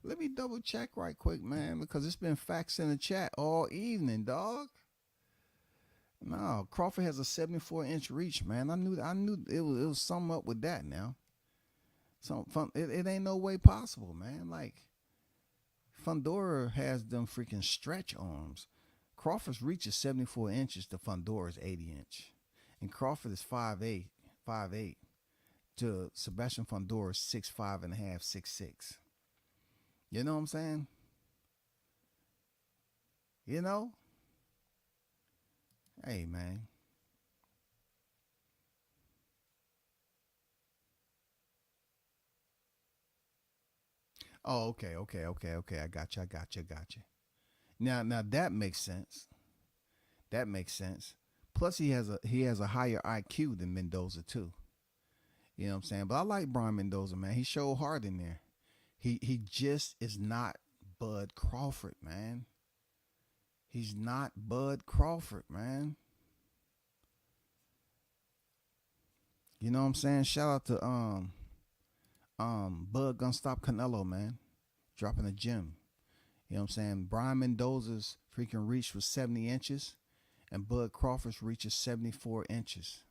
[SPEAKER 2] Let me double check right quick, man. Because it's been facts in the chat all evening, dog. No, Crawford has a 74-inch reach, man. I knew it was something up with that now. It ain't no way possible, man. Like, Fundora has them freaking stretch arms. Crawford's reach is 74 inches to Fundora's 80-inch. And Crawford is 5'8" to Sebastian Fundora's 6'5.5", 6'6". You know what I'm saying? You know? Hey, man. Oh, okay. I got you. Now that makes sense. That makes sense. Plus, he has a higher IQ than Mendoza too. You know what I'm saying? But I like Brian Mendoza, man. He showed hard in there. He just is not Bud Crawford, man. He's not Bud Crawford, man. You know what I'm saying? Shout out to Bud Gonna Stop Canelo, man. Dropping a gem. You know what I'm saying? Brian Mendoza's freaking reach was 70 inches and Bud Crawford's reach is 74 inches.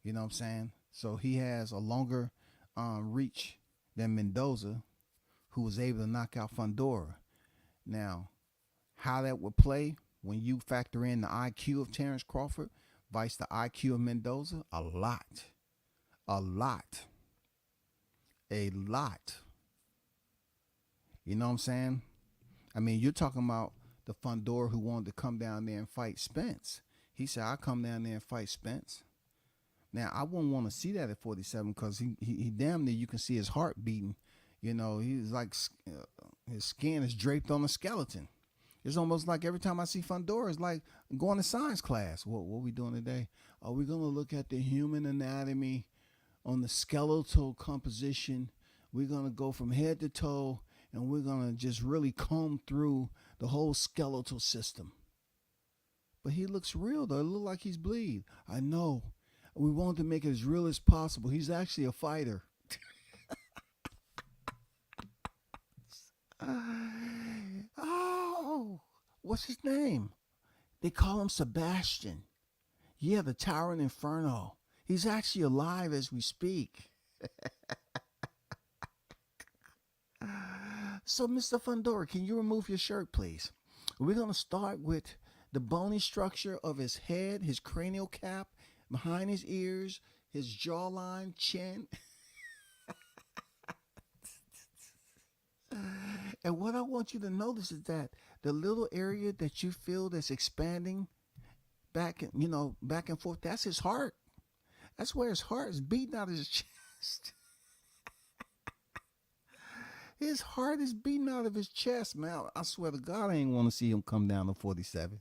[SPEAKER 2] You know what I'm saying? So he has a longer reach than Mendoza, who was able to knock out Fundora. Now, how that would play when you factor in the IQ of Terrence Crawford versus the IQ of Mendoza? A lot. A lot. You know what I'm saying? I mean, you're talking about the Fundora who wanted to come down there and fight Spence. He said, I'll come down there and fight Spence. Now, I wouldn't want to see that at 47 because he damn near you can see his heart beating. You know, he's like his skin is draped on a skeleton. It's almost like every time I see Fundora, it's like going to science class. What we doing today? Are we going to look at the human anatomy on the skeletal composition? We're going to go from head to toe, and we're going to just really comb through the whole skeletal system. But he looks real, though. It looks like he's bleed. I know. We wanted to make it as real as possible. He's actually a fighter. Oh, what's his name? They call him Sebastian. Yeah, the Towering Inferno. He's actually alive as we speak. So, Mr. Fundora, can you remove your shirt, please? We're going to start with the bony structure of his head, his cranial cap, behind his ears, his jawline, chin. And what I want you to notice is that the little area that you feel that's expanding back and forth, that's his heart. That's where his heart is beating out of his chest. His heart is beating out of his chest, man. I swear to God, I ain't want to see him come down to 47.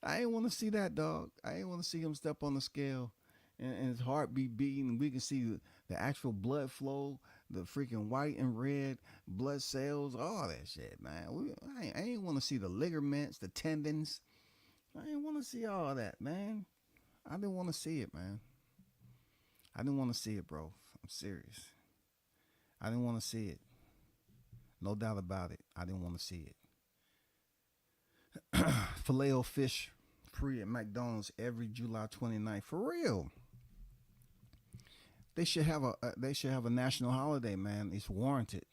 [SPEAKER 2] I ain't want to see that, dog. I ain't want to see him step on the scale and his heart be beating. We can see the actual blood flow, the freaking white and red blood cells, all that shit, man. I ain't want to see the ligaments, the tendons. I ain't want to see all that, man. I didn't want to see it, man. I didn't want to see it, bro. I'm serious. I didn't want to see it. No doubt about it. I didn't want to see it. Filet-O-Fish free at McDonald's every July 29th. For real. They should have a national holiday, man. It's warranted.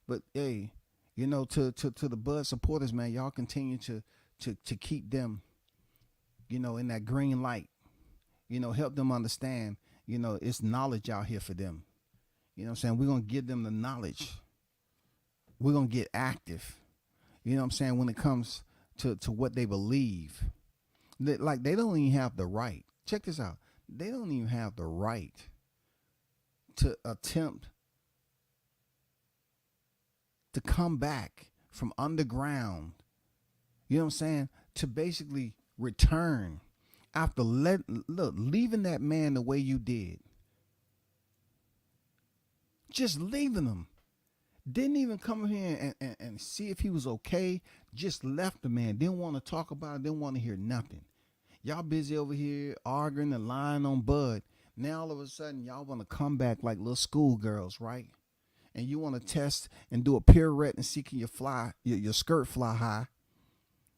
[SPEAKER 2] But hey, to the Bud supporters, man, y'all continue to keep them, in that green light. Help them understand, it's knowledge out here for them. You know what I'm saying? We're going to give them the knowledge. We're going to get active. You know what I'm saying? When it comes to what they believe. They don't even have the right. Check this out. They don't even have the right to attempt to come back from underground. You know what I'm saying? To basically return after leaving that man the way you did. Just leaving him. Didn't even come here and see if he was okay. Just left the man. Didn't want to talk about it. Didn't want to hear nothing. Y'all busy over here arguing and lying on Bud. Now all of a sudden y'all want to come back like little schoolgirls, right? And you want to test and do a pirouette and see can your skirt fly high.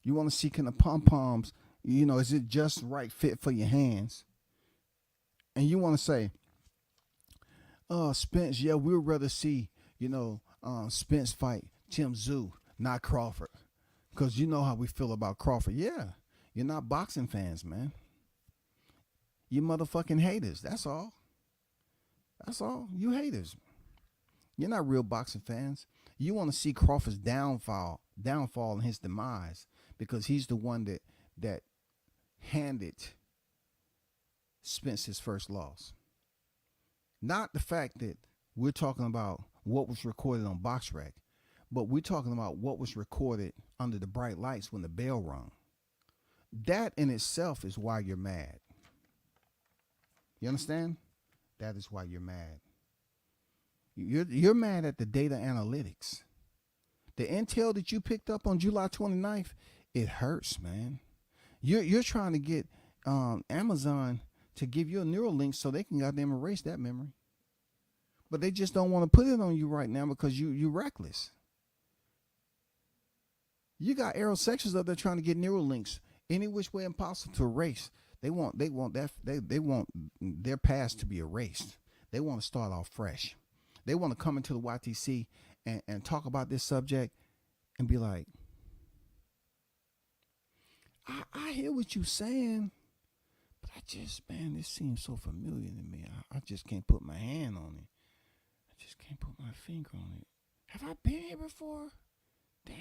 [SPEAKER 2] You want to see can the pom-poms, is it just right fit for your hands? And you want to say, oh, Spence, yeah, we would rather see, Spence fight Tszyu, not Crawford. Because you know how we feel about Crawford. Yeah, you're not boxing fans, man. You motherfucking haters. That's all. That's all. You haters. You're not real boxing fans. You want to see Crawford's downfall and his demise because he's the one that handed Spence his first loss. Not the fact that we're talking about what was recorded on BoxRec, but we're talking about what was recorded under the bright lights when the bell rung. That in itself is why you're mad. You understand? That is why you're mad. You're mad at the data analytics. The intel that you picked up on July 29th, it hurts, man. You're trying to get Amazon to give you a neural link so they can goddamn erase that memory. But they just don't want to put it on you right now because you're reckless. You got aerosexuals up there trying to get neural links any which way impossible to erase. They want their past to be erased. They want to start off fresh. They want to come into the YTC and talk about this subject and be like, I hear what you're saying, but this seems so familiar to me. I just can't put my hand on it. just can't put my finger on it. Have I been here before? Damn.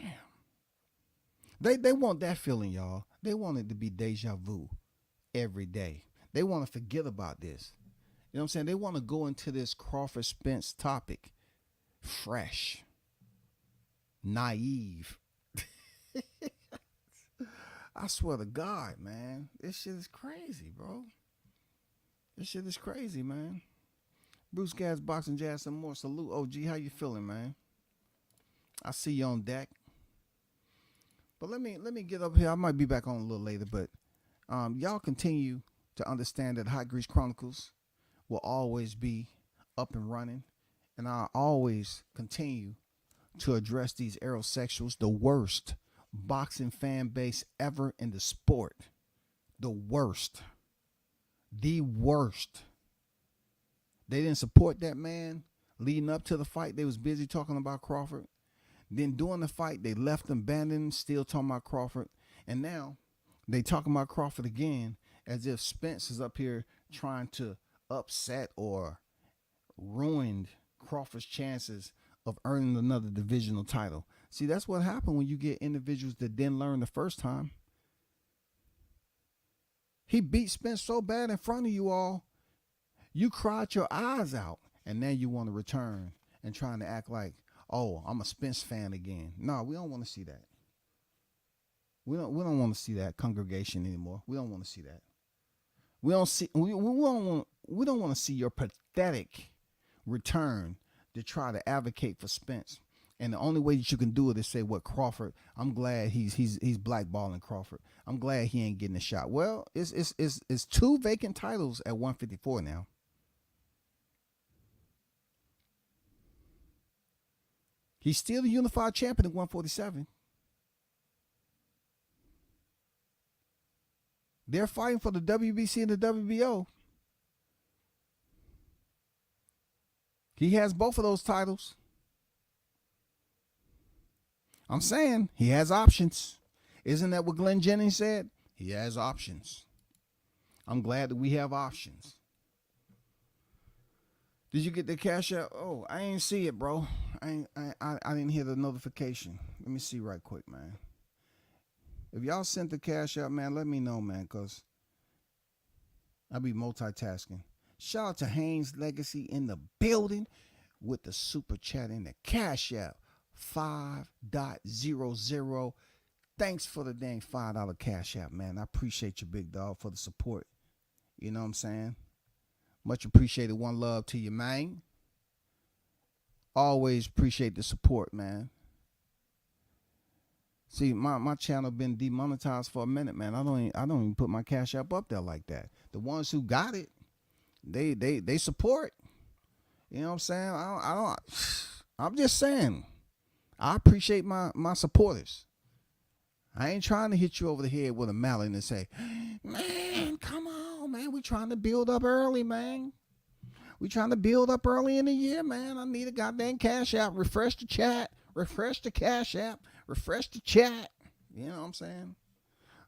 [SPEAKER 2] They want that feeling, y'all. They want it to be deja vu every day. They want to forget about this. You know what I'm saying? They want to go into this Crawford Spence topic fresh, naive. I swear to God, man. This shit is crazy, bro. This shit is crazy, man. Bruce Gas, Boxing Jazz, some more. Salute, OG. How you feeling, man? I see you on deck. But let me get up here. I might be back on a little later, but y'all continue to understand that Hot Grease Chronicles will always be up and running, and I'll always continue to address these aerosexuals, the worst boxing fan base ever in the sport. The worst. The worst. They didn't support that man leading up to the fight. They was busy talking about Crawford. Then during the fight, they left him abandoned, still talking about Crawford. And now they talking about Crawford again as if Spence is up here trying to upset or ruin Crawford's chances of earning another divisional title. See, that's what happened when you get individuals that didn't learn the first time. He beat Spence so bad in front of you all, you cried your eyes out, and now you want to return and trying to act like, oh, I'm a Spence fan again. No, we don't want to see that. We don't want to see that congregation anymore. We don't want to see that. We don't want to see your pathetic return to try to advocate for Spence. And the only way that you can do it is say, what, Crawford, I'm glad he's blackballing Crawford. I'm glad he ain't getting a shot. Well, it's 2 vacant titles at 154 now. He's still the unified champion at 147. They're fighting for the WBC and the WBO. He has both of those titles. I'm saying he has options. Isn't that what Glenn Jennings said? He has options. I'm glad that we have options. Did you get the cash out? Oh, I ain't see it, bro. I didn't hear the notification. Let me see right quick, man. If y'all sent the cash out, man, let me know, man, because I'll be multitasking. Shout out to Haynes Legacy in the building with the super chat in the cash out. 5.00. Thanks for the dang $5 cash out, man. I appreciate you, big dog, for the support. You know what I'm saying? Much appreciated. One love to you, man. Always appreciate the support, man. See, my channel been demonetized for a minute, man. I don't even put my cash app up there like that. The ones who got it, they support. You know what I'm saying? I'm just saying. I appreciate my supporters. I ain't trying to hit you over the head with a mallet and say, man, come on, man. We trying to build up early, man. We trying to build up early in the year, man. I need a goddamn cash app. Refresh the chat. Refresh the cash app. Refresh the chat. You know what I'm saying?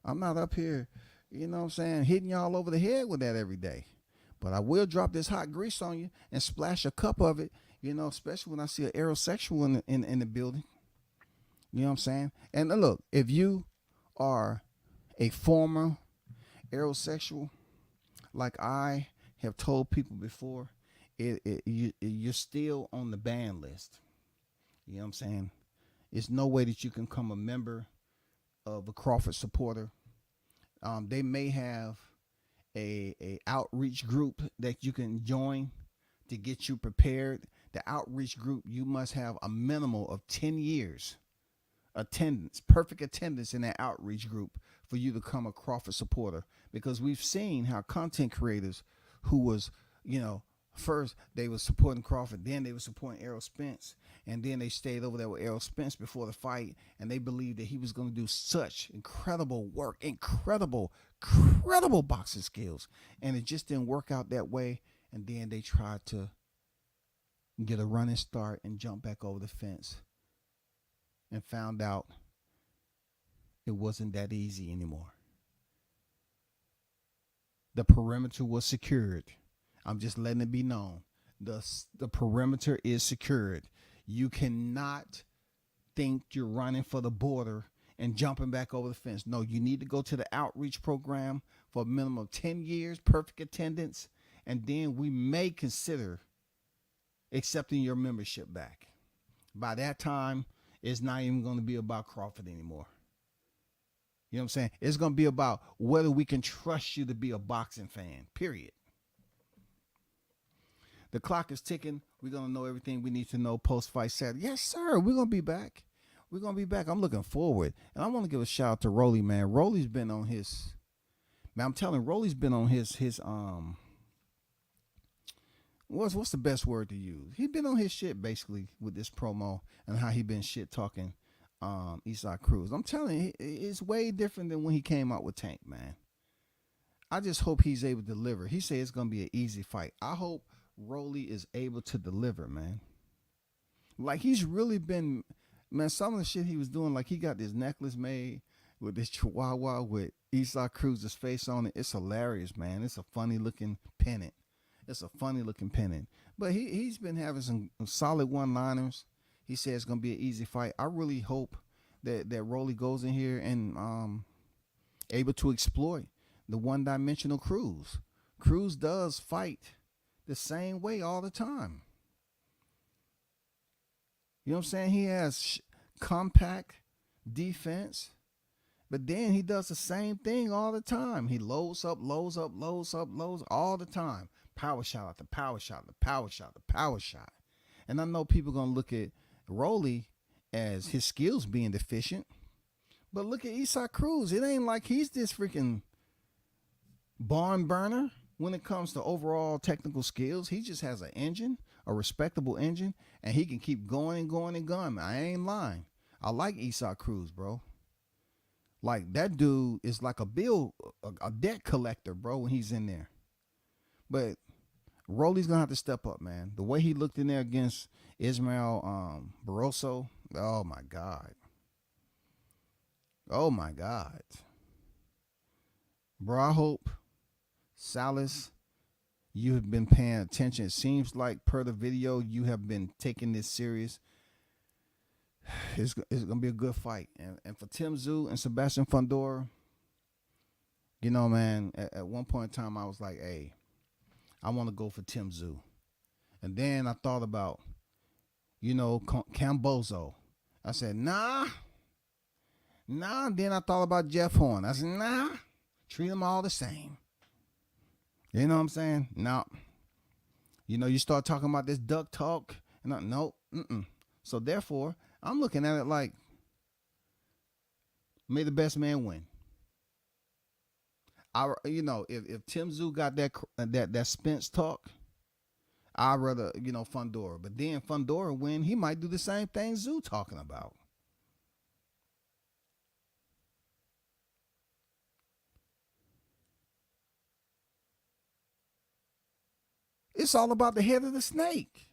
[SPEAKER 2] I'm not up here, you know what I'm saying, hitting y'all over the head with that every day. But I will drop this hot grease on you and splash a cup of it, you know, especially when I see an aerosexual in the building. You know what I'm saying? And look, if you are a former aerosexual, like I have told people before, you're still on the ban list. You know what I'm saying? There's no way that you can become a member of a Crawford supporter. They may have a outreach group that you can join to get you prepared. The outreach group, you must have a minimum of 10 years attendance, perfect attendance in that outreach group for you to become a Crawford supporter. Because we've seen how content creators who was, you know, first they were supporting Crawford, then they were supporting Errol Spence, and then they stayed over there with Errol Spence before the fight, and they believed that he was going to do such incredible work, incredible boxing skills, and it just didn't work out that way. And then they tried to get a running start and jump back over the fence and found out it wasn't that easy anymore. The perimeter was secured. I'm just letting it be known. The perimeter is secured. You cannot think you're running for the border and jumping back over the fence. No, you need to go to the outreach program for a minimum of 10 years, perfect attendance, and then we may consider accepting your membership back. By that time, it's not even going to be about Crawford anymore. You know what I'm saying? It's going to be about whether we can trust you to be a boxing fan, period. The clock is ticking. We're going to know everything we need to know post-fight Saturday. Yes, sir. We're going to be back. We're going to be back. I'm looking forward. And I want to give a shout out to Rolly, man. Rolly's been on his, man, I'm telling you, Rolly's been on his what's the best word to use? He been on his shit basically with this promo and how he been shit talking Eastside Cruz. I'm telling you, it's way different than when he came out with Tank, man. I just hope he's able to deliver. He said it's going to be an easy fight. I hope Rolly is able to deliver, man. Like, he's really been, man, some of the shit he was doing, like he got this necklace made with this chihuahua with Eastside Cruz's face on it. It's hilarious, man. It's a funny looking pennant. But he's been having some solid one-liners. He said it's going to be an easy fight. I really hope that Rolly goes in here and able to exploit the one-dimensional Cruz. Cruz does fight the same way all the time. You know what I'm saying? He has compact defense, but then he does the same thing all the time. He loads up all the time. Power shot after power shot after power shot after power shot. And I know people are going to look at Rolly as his skills being deficient, but look at Eastside Cruz. It ain't like he's this freaking barn burner when it comes to overall technical skills. He just has an engine, a respectable engine, and he can keep going and going and going. I ain't lying. I like Eastside Cruz, bro. Like, that dude is like a debt collector, bro, when he's in there. But Rolly's gonna have to step up, man. The way he looked in there against Ismael Barroso, oh my God. Bro, I hope, Salas, you have been paying attention. It seems like, per the video, you have been taking this serious. It's gonna be a good fight. And for Tszyu and Sebastian Fundora, you know, man, at one point in time I was like, hey, I want to go for Tszyu. And then I thought about, you know, Cambozo. I said, nah. Then I thought about Jeff Horn. I said, nah. Treat them all the same. You know what I'm saying? No. You know, you start talking about this duck talk. And nope. So therefore, I'm looking at it like, may the best man win. You know, if Tszyu got that Spence talk, I'd rather, you know, Fundora. But then Fundora win, he might do the same thing Tszyu talking about. It's all about the head of the snake.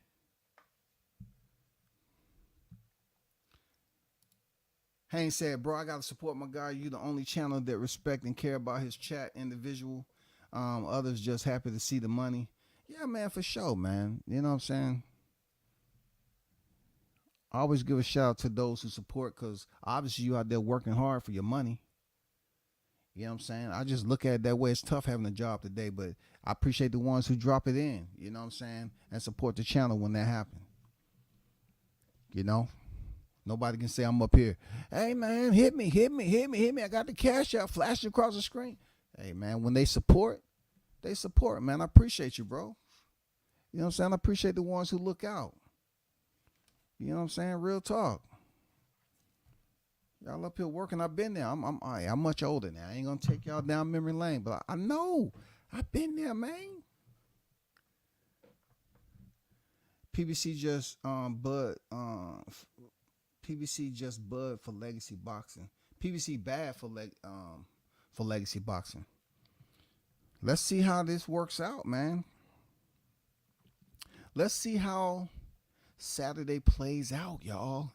[SPEAKER 2] Haynes said, bro, I got to support my guy. You the only channel that respect and care about his chat individual. Others just happy to see the money. Yeah, man, for sure, man. You know what I'm saying? I always give a shout out to those who support, because obviously you out there working hard for your money. You know what I'm saying? I just look at it that way. It's tough having a job today, but I appreciate the ones who drop it in, you know what I'm saying, and support the channel when that happens. You know? Nobody can say I'm up here, hey, man, hit me. I got the cash out flashing across the screen. Hey, man, when they support, man. I appreciate you, bro. You know what I'm saying? I appreciate the ones who look out. You know what I'm saying? Real talk. Y'all up here working. I've been there. I'm much older now. I ain't going to take y'all down memory lane, but I know. I've been there, man. PBC just bud for Legacy Boxing. PBC bad for Legacy Boxing. Let's see how this works out, man. Let's see how Saturday plays out, y'all.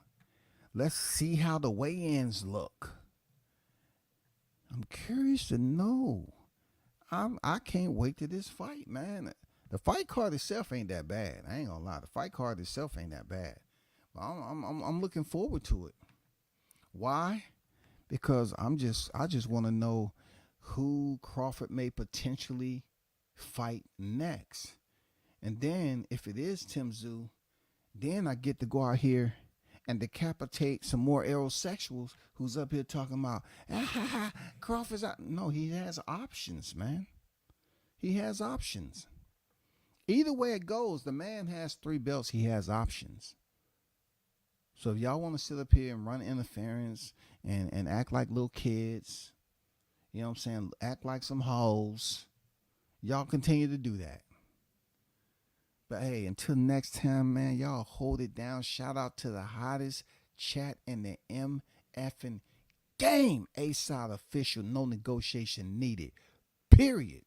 [SPEAKER 2] Let's see how the weigh-ins look. I'm curious to know. I can't wait to this fight, man. The fight card itself ain't that bad. I ain't gonna lie. The fight card itself ain't that bad. But I'm looking forward to it. Why? Because I just want to know who Crawford may potentially fight next. And then if it is Tszyu, then I get to go out here and decapitate some more aerosexuals who's up here talking about Crawford's out. No, he has options, man. He has options. Either way it goes, the man has 3 belts. He has options. So if y'all want to sit up here and run interference and act like little kids, you know what I'm saying, act like some hoes, y'all continue to do that. But hey, until next time, man, y'all hold it down. Shout out to the hottest chat in the MFing game. A-Side official, no negotiation needed. Period.